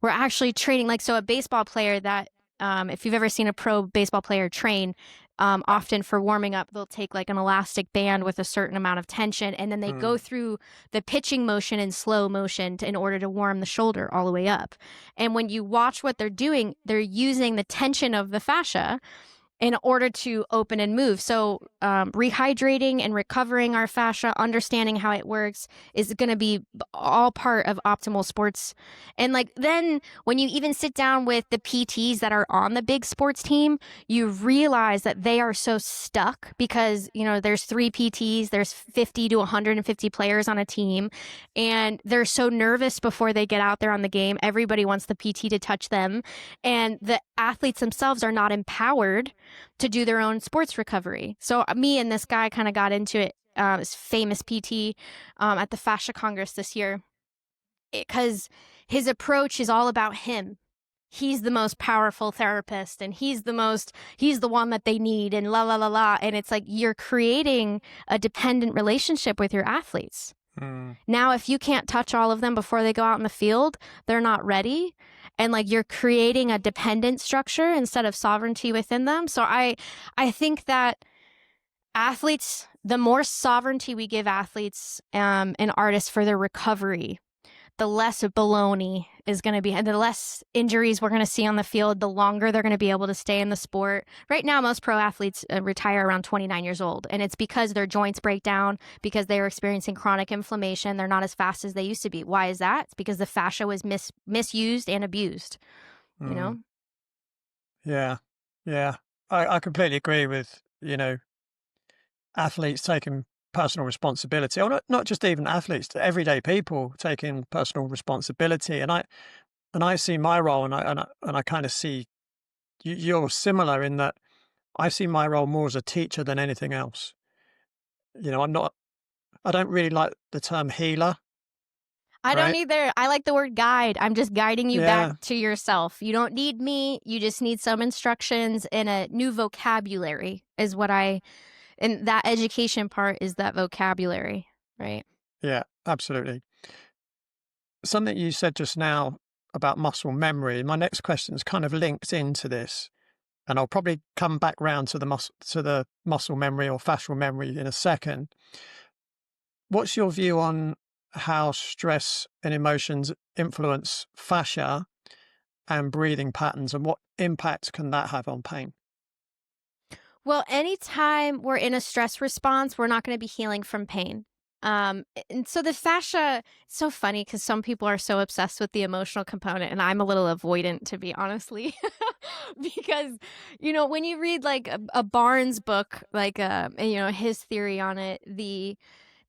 We're actually training, like, so a baseball player that, if you've ever seen a pro baseball player train, often for warming up, they'll take like an elastic band with a certain amount of tension, and then they go through the pitching motion in slow motion in order to warm the shoulder all the way up. And when you watch what they're doing, they're using the tension of the fascia in order to open and move. So rehydrating and recovering our fascia, understanding how it works, is going to be all part of optimal sports. And like then when you even sit down with the PTs that are on the big sports team, you realize that they are so stuck because, there's 3 PTs, there's 50 to 150 players on a team, and they're so nervous before they get out there on the game. Everybody wants the PT to touch them, and the athletes themselves are not empowered to do their own sports recovery. So me and this guy kind of got into it, this famous PT at the Fascia Congress this year, because his approach is all about him. He's the most powerful therapist, and he's the one that they need, and la la la la. And it's like you're creating a dependent relationship with your athletes. Now, if you can't touch all of them before they go out in the field, they're not ready. And like you're creating a dependent structure instead of sovereignty within them. So I think that athletes, the more sovereignty we give athletes and artists for their recovery, the less baloney is going to be, and the less injuries we're going to see on the field, the longer they're going to be able to stay in the sport. Right now, most pro athletes retire around 29 years old, and it's because their joints break down, because they are experiencing chronic inflammation. They're not as fast as they used to be. Why is that? It's because the fascia was misused and abused, Yeah. I completely agree with, athletes taking personal responsibility, or not just even athletes, to everyday people taking personal responsibility. And I see my role, and I kind of see you're similar in that I see my role more as a teacher than anything else. I don't really like the term healer, I don't right? either. I like the word guide. I'm just guiding you back Yeah, to yourself. You don't need me. You just need some instructions and a new vocabulary, is what and that education part is that vocabulary, right? yeah, absolutely. Something you said just now about muscle memory, my next question is kind of linked into this, and I'll probably come back round to the muscle memory or fascial memory in a second. What's your view on how stress and emotions influence fascia and breathing patterns, and what impact can that have on pain? Well, anytime we're in a stress response, we're not going to be healing from pain. And so the fascia, it's so funny because some people are so obsessed with the emotional component, and I'm a little avoidant, to be honestly, because when you read like a Barnes book, like his theory on it,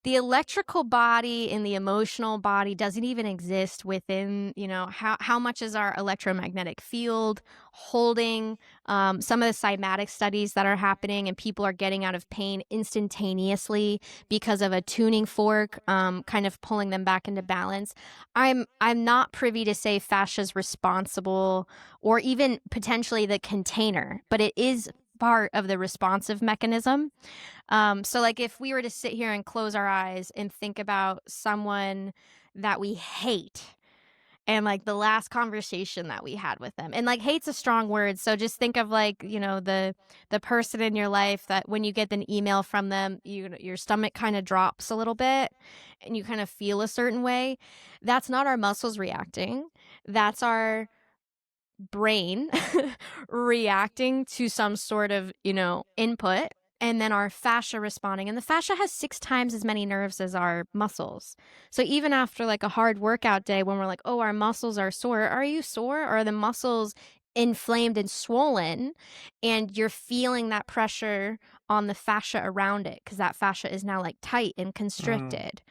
the electrical body and the emotional body doesn't even exist within, how much is our electromagnetic field holding some of the cymatic studies that are happening, and people are getting out of pain instantaneously because of a tuning fork kind of pulling them back into balance. I'm not privy to say fascia is responsible or even potentially the container, but it is part of the responsive mechanism. So like if we were to sit here and close our eyes and think about someone that we hate and like the last conversation that we had with them. And like hate's a strong word, so just think of like, the person in your life that when you get an email from them, your stomach kind of drops a little bit and you kind of feel a certain way. That's not our muscles reacting. That's our brain reacting to some sort of, input, and then our fascia responding. And the fascia has 6 times as many nerves as our muscles. So even after like a hard workout day, when we're like, oh, our muscles are sore, are you sore? Or are the muscles inflamed and swollen? And you're feeling that pressure on the fascia around it because that fascia is now like tight and Mm, constricted.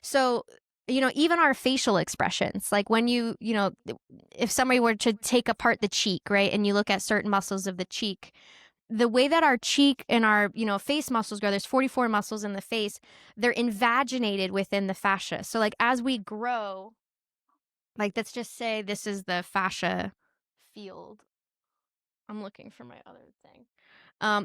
So even our facial expressions, like when if somebody were to take apart the cheek, right, and you look at certain muscles of the cheek, the way that our cheek and our, face muscles grow, there's 44 muscles in the face, they're invaginated within the fascia. So like as we grow, like let's just say this is the fascia field. I'm looking for my other thing.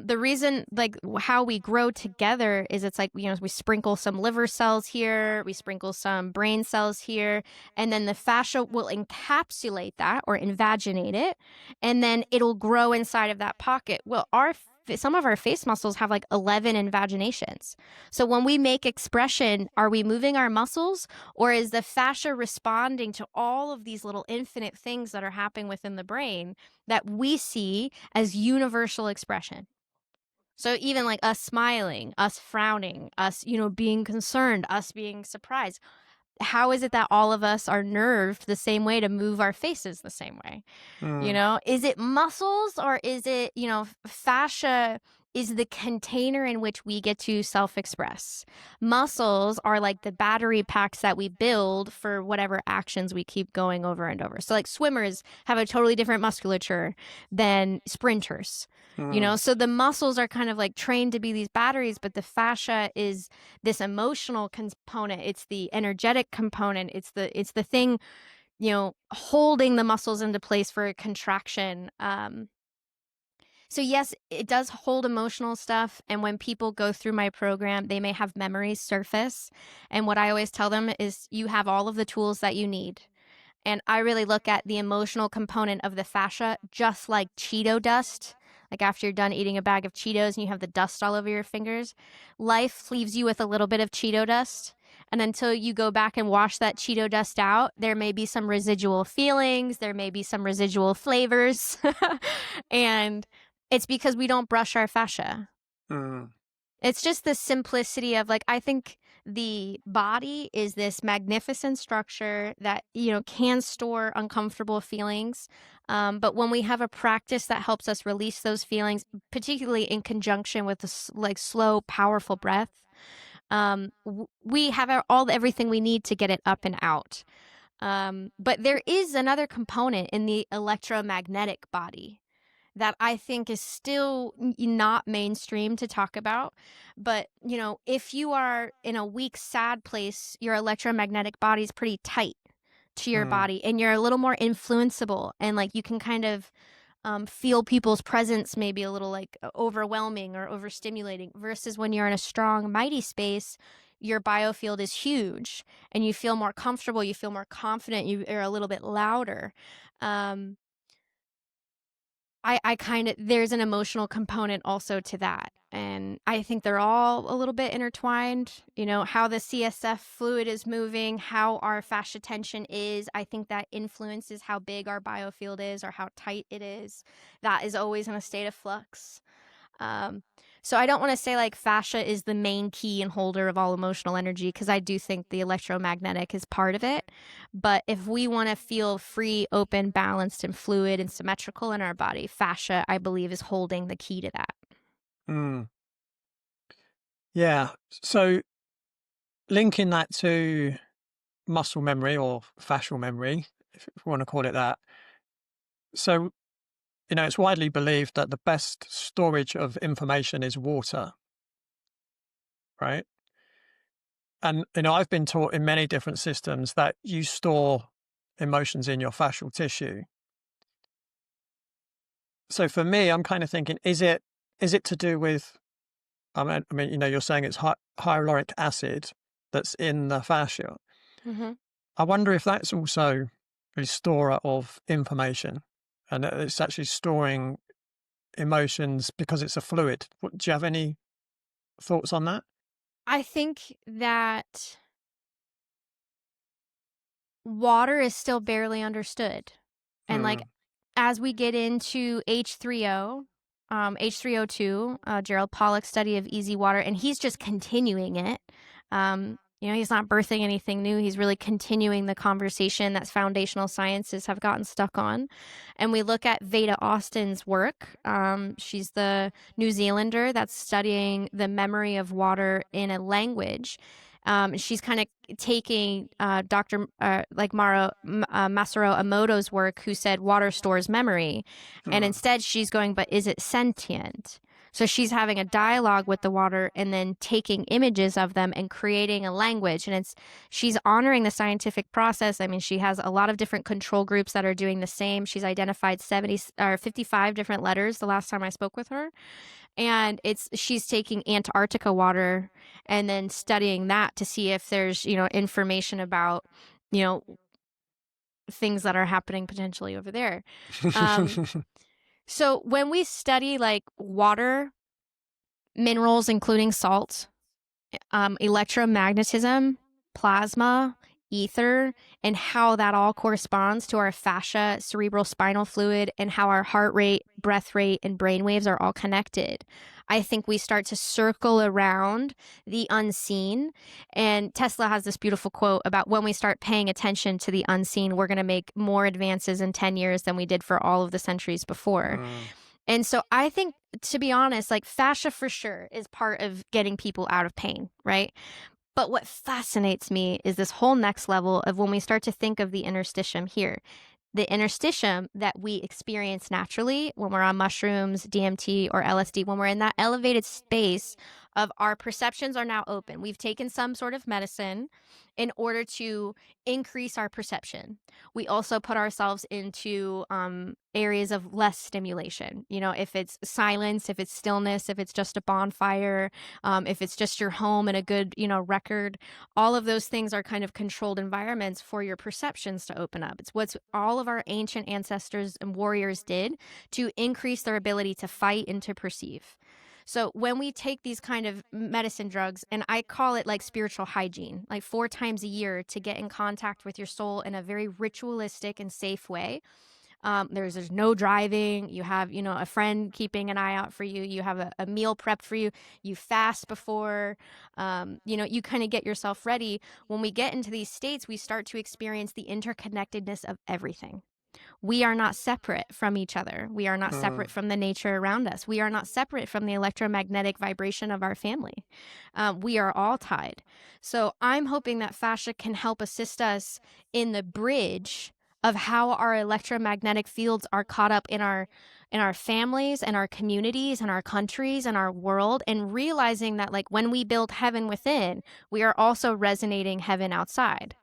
The reason, like how we grow together, is it's like, we sprinkle some liver cells here, we sprinkle some brain cells here, and then the fascia will encapsulate that or invaginate it, and then it'll grow inside of that pocket. Well, some of our face muscles have like 11 invaginations. So when we make expression, are we moving our muscles, or is the fascia responding to all of these little infinite things that are happening within the brain that we see as universal expression? So even like us smiling, us frowning, us, being concerned, us being surprised. How is it that all of us are nerved the same way to move our faces the same way? mm, Is it muscles, or is it, fascia is the container in which we get to self-express. Muscles are like the battery packs that we build for whatever actions we keep going over and over. So like swimmers have a totally different musculature than sprinters. mm, So the muscles are kind of like trained to be these batteries, but the fascia is this emotional component. It's the energetic component. It's the thing, holding the muscles into place for a contraction. So yes, it does hold emotional stuff. And when people go through my program, they may have memories surface. And what I always tell them is you have all of the tools that you need. And I really look at the emotional component of the fascia just like Cheeto dust. Like after you're done eating a bag of Cheetos and you have the dust all over your fingers, life leaves you with a little bit of Cheeto dust. And until you go back and wash that Cheeto dust out, there may be some residual feelings, there may be some residual flavors. And it's because we don't brush our fascia. mm, It's just the simplicity of like, I think the body is this magnificent structure that, can store uncomfortable feelings. But when we have a practice that helps us release those feelings, particularly in conjunction with like slow, powerful breath, We have everything we need to get it up and out. But there is another component in the electromagnetic body that I think is still not mainstream to talk about. But, if you are in a weak, sad place, your electromagnetic body is pretty tight to your Mm. body, and you're a little more influenceable, and like you can kind of feel people's presence maybe a little like overwhelming or overstimulating, versus when you're in a strong, mighty space, your biofield is huge and you feel more comfortable, you feel more confident, you are a little bit louder. Um, I kind of, there's an emotional component also to that. And I think they're all a little bit intertwined, how the CSF fluid is moving, how our fascia tension is. I think that influences how big our biofield is or how tight it is. That is always in a state of flux. Um, so I don't want to say like fascia is the main key and holder of all emotional energy, because I do think the electromagnetic is part of it. But if we want to feel free, open, balanced, and fluid and symmetrical in our body, fascia, I believe, is holding the key to that. Mm. Yeah. So linking that to muscle memory or fascial memory, if you want to call it that. So, it's widely believed that the best storage of information is water, right? And, I've been taught in many different systems that you store emotions in your fascial tissue. So for me, I'm kind of thinking, is it to do with, you're saying it's hyaluronic acid that's in the fascia. Mm-hmm. I wonder if that's also a storer of information, and that it's actually storing emotions because it's a fluid. Do you have any thoughts on that? I think that water is still barely understood. And like Hmm. as we get into H3O, H3O2, Gerald Pollack's study of easy water, and he's just continuing it. He's not birthing anything new. He's really continuing the conversation that foundational sciences have gotten stuck on. And we look at Veda Austin's work. She's the New Zealander that's studying the memory of water in a language. She's kind of taking Dr. Masaru Emoto's work, who said water stores memory, and Hmm. instead she's going, but is it sentient? So she's having a dialogue with the water and then taking images of them and creating a language. And she's honoring the scientific process. I mean, she has a lot of different control groups that are doing the same. She's identified 70 or 55 different letters the last time I spoke with her. And she's taking Antarctica water and then studying that to see if there's, information about, you know, things that are happening potentially over there. Um, so when we study like water, minerals, including salt, electromagnetism, plasma, ether, and how that all corresponds to our fascia, cerebral spinal fluid, and how our heart rate, breath rate, and brain waves are all connected. I think we start to circle around the unseen. And Tesla has this beautiful quote about when we start paying attention to the unseen, we're going to make more advances in 10 years than we did for all of the centuries before. Hmm. And so I think, to be honest, like fascia for sure is part of getting people out of pain, right? But what fascinates me is this whole next level of when we start to think of the interstitium here. The interstitium that we experience naturally when we're on mushrooms, DMT, or LSD, when we're in that elevated space of our perceptions are now open. We've taken some sort of medicine in order to increase our perception. We also put ourselves into areas of less stimulation. If it's silence, if it's stillness, if it's just a bonfire, if it's just your home and a good, record, all of those things are kind of controlled environments for your perceptions to open up. It's what all of our ancient ancestors and warriors did to increase their ability to fight and to perceive. So when we take these kind of medicine drugs, and I call it like spiritual hygiene, like 4 times a year to get in contact with your soul in a very ritualistic and safe way. There's no driving. You have, a friend keeping an eye out for you. You have a meal prepped for you. You fast before, you kind of get yourself ready. When we get into these states, we start to experience the interconnectedness of everything. We are not separate from each other. We are not separate from the nature around us. We are not separate from the electromagnetic vibration of our family. We are all tied. So I'm hoping that fascia can help assist us in the bridge of how our electromagnetic fields are caught up in our families and our communities and our countries and our world, and realizing that, like, when we build heaven within, we are also resonating heaven outside.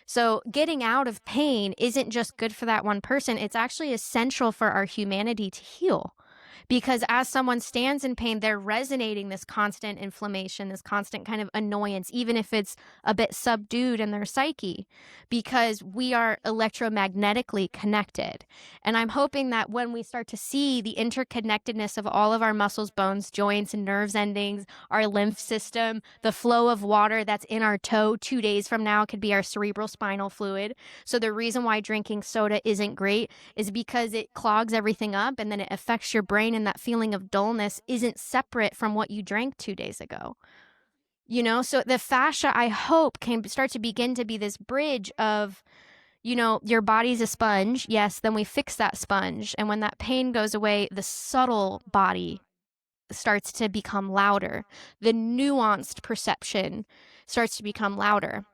So getting out of pain isn't just good for that one person. It's actually essential for our humanity to heal. Because as someone stands in pain, they're resonating this constant inflammation, this constant kind of annoyance, even if it's a bit subdued in their psyche, because we are electromagnetically connected. And I'm hoping that when we start to see the interconnectedness of all of our muscles, bones, joints, and nerves endings, our lymph system, the flow of water that's in our toe 2 days from now could be our cerebral spinal fluid. So the reason why drinking soda isn't great is because it clogs everything up, and then it affects your brain, and that feeling of dullness isn't separate from what you drank 2 days ago. So the fascia, I hope, can start to begin to be this bridge of, your body's a sponge. Yes, then we fix that sponge. And when that pain goes away, the subtle body starts to become louder. The nuanced perception starts to become louder.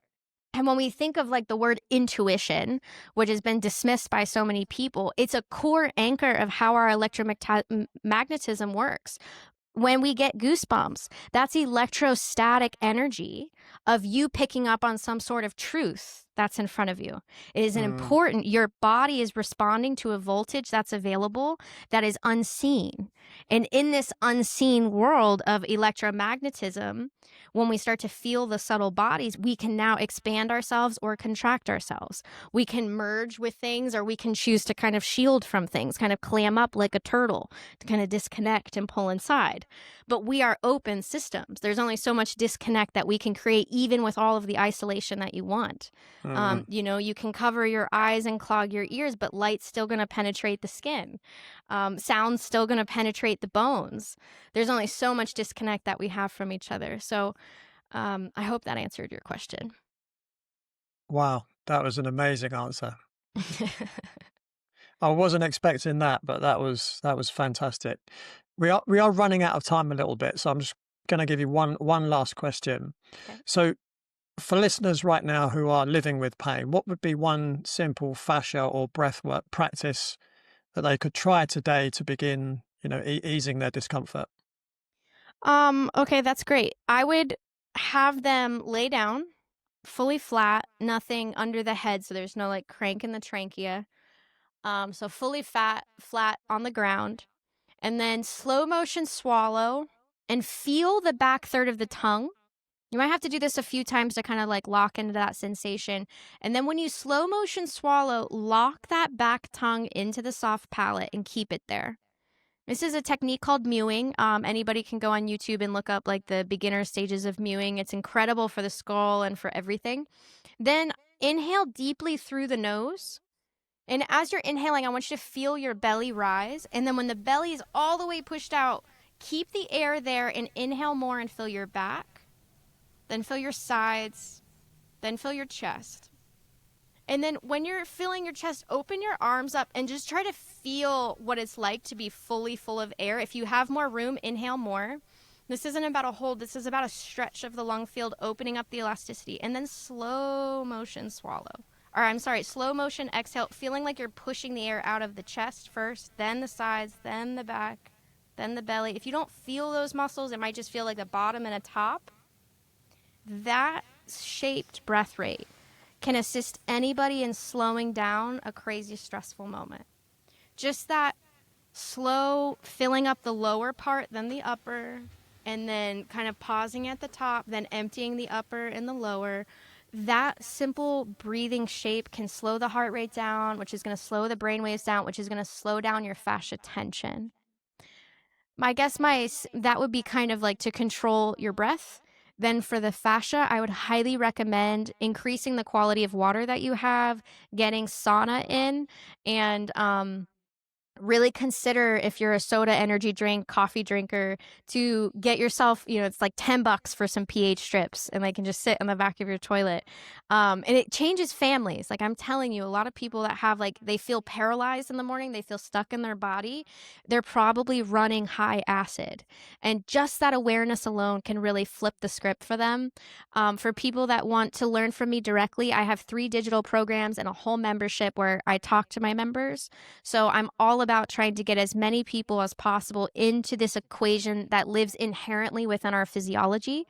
And when we think of, like, the word intuition, which has been dismissed by so many people, it's a core anchor of how our electromagnetism works. When we get goosebumps, that's electrostatic energy of you picking up on some sort of truth that's in front of you. It is an important, your body is responding to a voltage that's available that is unseen. And in this unseen world of electromagnetism, when we start to feel the subtle bodies, we can now expand ourselves or contract ourselves. We can merge with things, or we can choose to kind of shield from things, kind of clam up like a turtle, to kind of disconnect and pull inside. But we are open systems. There's only so much disconnect that we can create, even with all of the isolation that you want. You can cover your eyes and clog your ears, but light's still going to penetrate the skin. Sound's still going to penetrate the bones. There's only so much disconnect that we have from each other. So I hope that answered your question. Wow, that was an amazing answer. I wasn't expecting that, but that was fantastic. We are running out of time a little bit, so I'm just going to give you one last question. Okay. So, for listeners right now who are living with pain, what would be one simple fascia or breathwork practice that they could try today to begin, easing their discomfort? Okay, that's great. I would have them lay down fully flat, nothing under the head, so there's no, like, crank in the trachea. So fully flat on the ground, and then slow motion swallow, and feel the back third of the tongue. You might have to do this a few times to kind of, like, lock into that sensation. And then when you slow motion swallow, lock that back tongue into the soft palate and keep it there. This is a technique called mewing. Anybody can go on YouTube and look up, like, the beginner stages of mewing. It's incredible for the skull and for everything. Then inhale deeply through the nose. And as you're inhaling, I want you to feel your belly rise. And then when the belly is all the way pushed out, keep the air there and inhale more and fill your back. Then fill your sides. Then fill your chest. And then when you're filling your chest, open your arms up and just try to feel what it's like to be fully full of air. If you have more room, inhale more. This isn't about a hold. This is about a stretch of the lung field, opening up the elasticity. And then slow motion swallow. Slow motion exhale, feeling like you're pushing the air out of the chest first, then the sides, then the back, then the belly. If you don't feel those muscles, it might just feel like a bottom and a top. That shaped breath rate can assist anybody in slowing down a crazy stressful moment. Just that slow filling up the lower part, then the upper, and then kind of pausing at the top, then emptying the upper and the lower. That simple breathing shape can slow the heart rate down, which is going to slow the brain waves down, which is going to slow down your fascia tension. I guess that would be kind of like to control your breath. Then for the fascia, I would highly recommend increasing the quality of water that you have, getting sauna in, and Really consider, if you're a soda, energy drink, coffee drinker, to get yourself, it's like $10 for some pH strips, and they can just sit in the back of your toilet. And it changes families. Like, I'm telling you, a lot of people that have, like, they feel paralyzed in the morning, they feel stuck in their body, they're probably running high acid. And just that awareness alone can really flip the script for them. For people that want to learn from me directly, I have 3 digital programs and a whole membership where I talk to my members. So I'm all about trying to get as many people as possible into this equation that lives inherently within our physiology.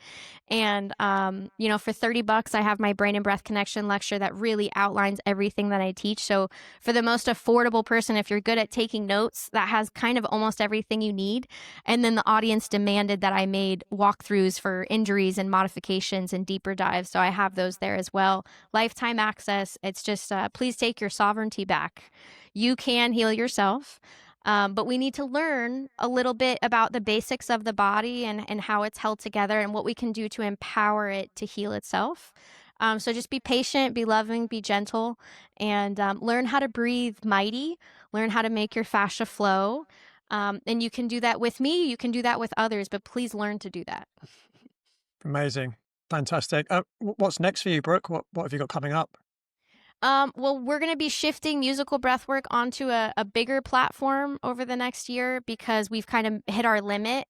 And, for $30, I have my Brain and Breath Connection lecture that really outlines everything that I teach. So for the most affordable person, if you're good at taking notes, that has kind of almost everything you need. And then the audience demanded that I made walkthroughs for injuries and modifications and deeper dives. So I have those there as well. Lifetime access. It's just, please take your sovereignty back. You can heal yourself, but we need to learn a little bit about the basics of the body and how it's held together and what we can do to empower it to heal itself. So just be patient, be loving, be gentle, and learn how to breathe mighty, learn how to make your fascia flow. And you can do that with me, you can do that with others, but please learn to do that. Amazing. Fantastic. What's next for you, Brooke? What have you got coming up? Well, we're going to be shifting musical breathwork onto a bigger platform over the next year because we've kind of hit our limit.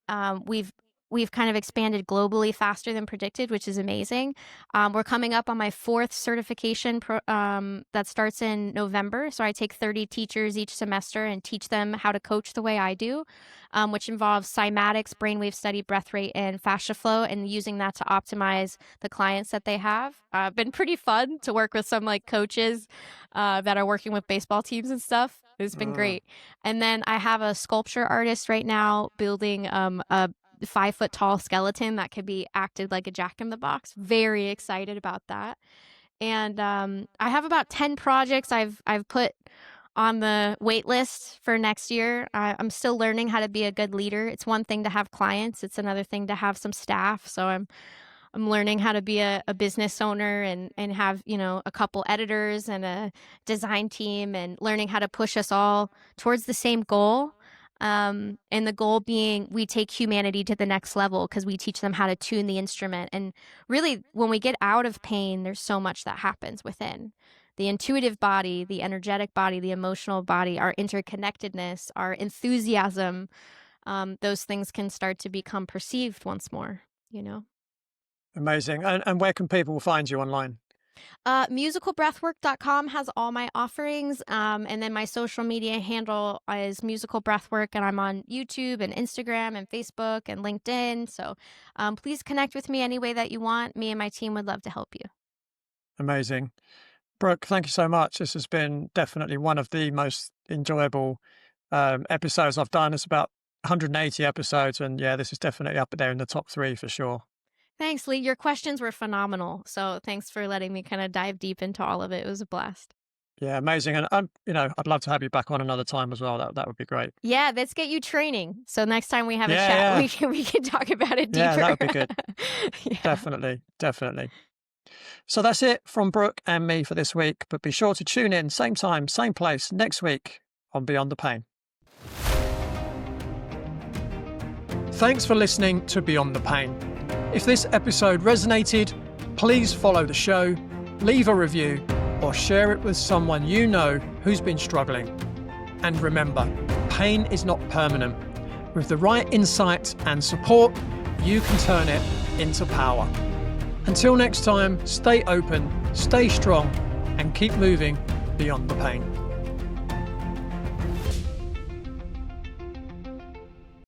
We've kind of expanded globally faster than predicted, which is amazing. We're coming up on my 4th certification that starts in November. So I take 30 teachers each semester and teach them how to coach the way I do, which involves cymatics, brainwave study, breath rate, and fascia flow, and using that to optimize the clients that they have. Been pretty fun to work with some like coaches that are working with baseball teams and stuff. It's been great. And then I have a sculpture artist right now building a 5-foot tall skeleton that could be acted like a jack-in-the-box. Very excited about that. And I have about 10 projects I've put on the wait list for next year. I'm still learning how to be a good leader. It's one thing to have clients, it's another thing to have some staff. So I'm learning how to be a business owner and have, a couple editors and a design team, and learning how to push us all towards the same goal. And the goal being we take humanity to the next level because we teach them how to tune the instrument. And really, when we get out of pain, there's so much that happens within. The intuitive body, the energetic body, the emotional body, our interconnectedness, our enthusiasm, those things can start to become perceived once more, Amazing. And where can people find you online? Musicalbreathwork.com has all my offerings. And then my social media handle is Musical Breathwork, and I'm on YouTube and Instagram and Facebook and LinkedIn. So please connect with me any way that you want. Me and my team would love to help you. Amazing. Brooke, thank you so much. This has been definitely one of the most enjoyable episodes I've done. It's about 180 episodes. And yeah, this is definitely up there in the top 3 for sure. Thanks, Leigh. Your questions were phenomenal. So thanks for letting me kind of dive deep into all of it. It was a blast. Yeah, amazing. And I'd love to have you back on another time as well. That would be great. Yeah, let's get you training. So next time we have a chat, we can talk about it deeper. Yeah, that would be good. Yeah. Definitely. So that's it from Brooke and me for this week. But be sure to tune in, same time, same place, next week on Beyond the Pain. Thanks for listening to Beyond the Pain. If this episode resonated, please follow the show, leave a review, or share it with someone you know who's been struggling. And remember, pain is not permanent. With the right insight and support, you can turn it into power. Until next time, stay open, stay strong, and keep moving beyond the pain.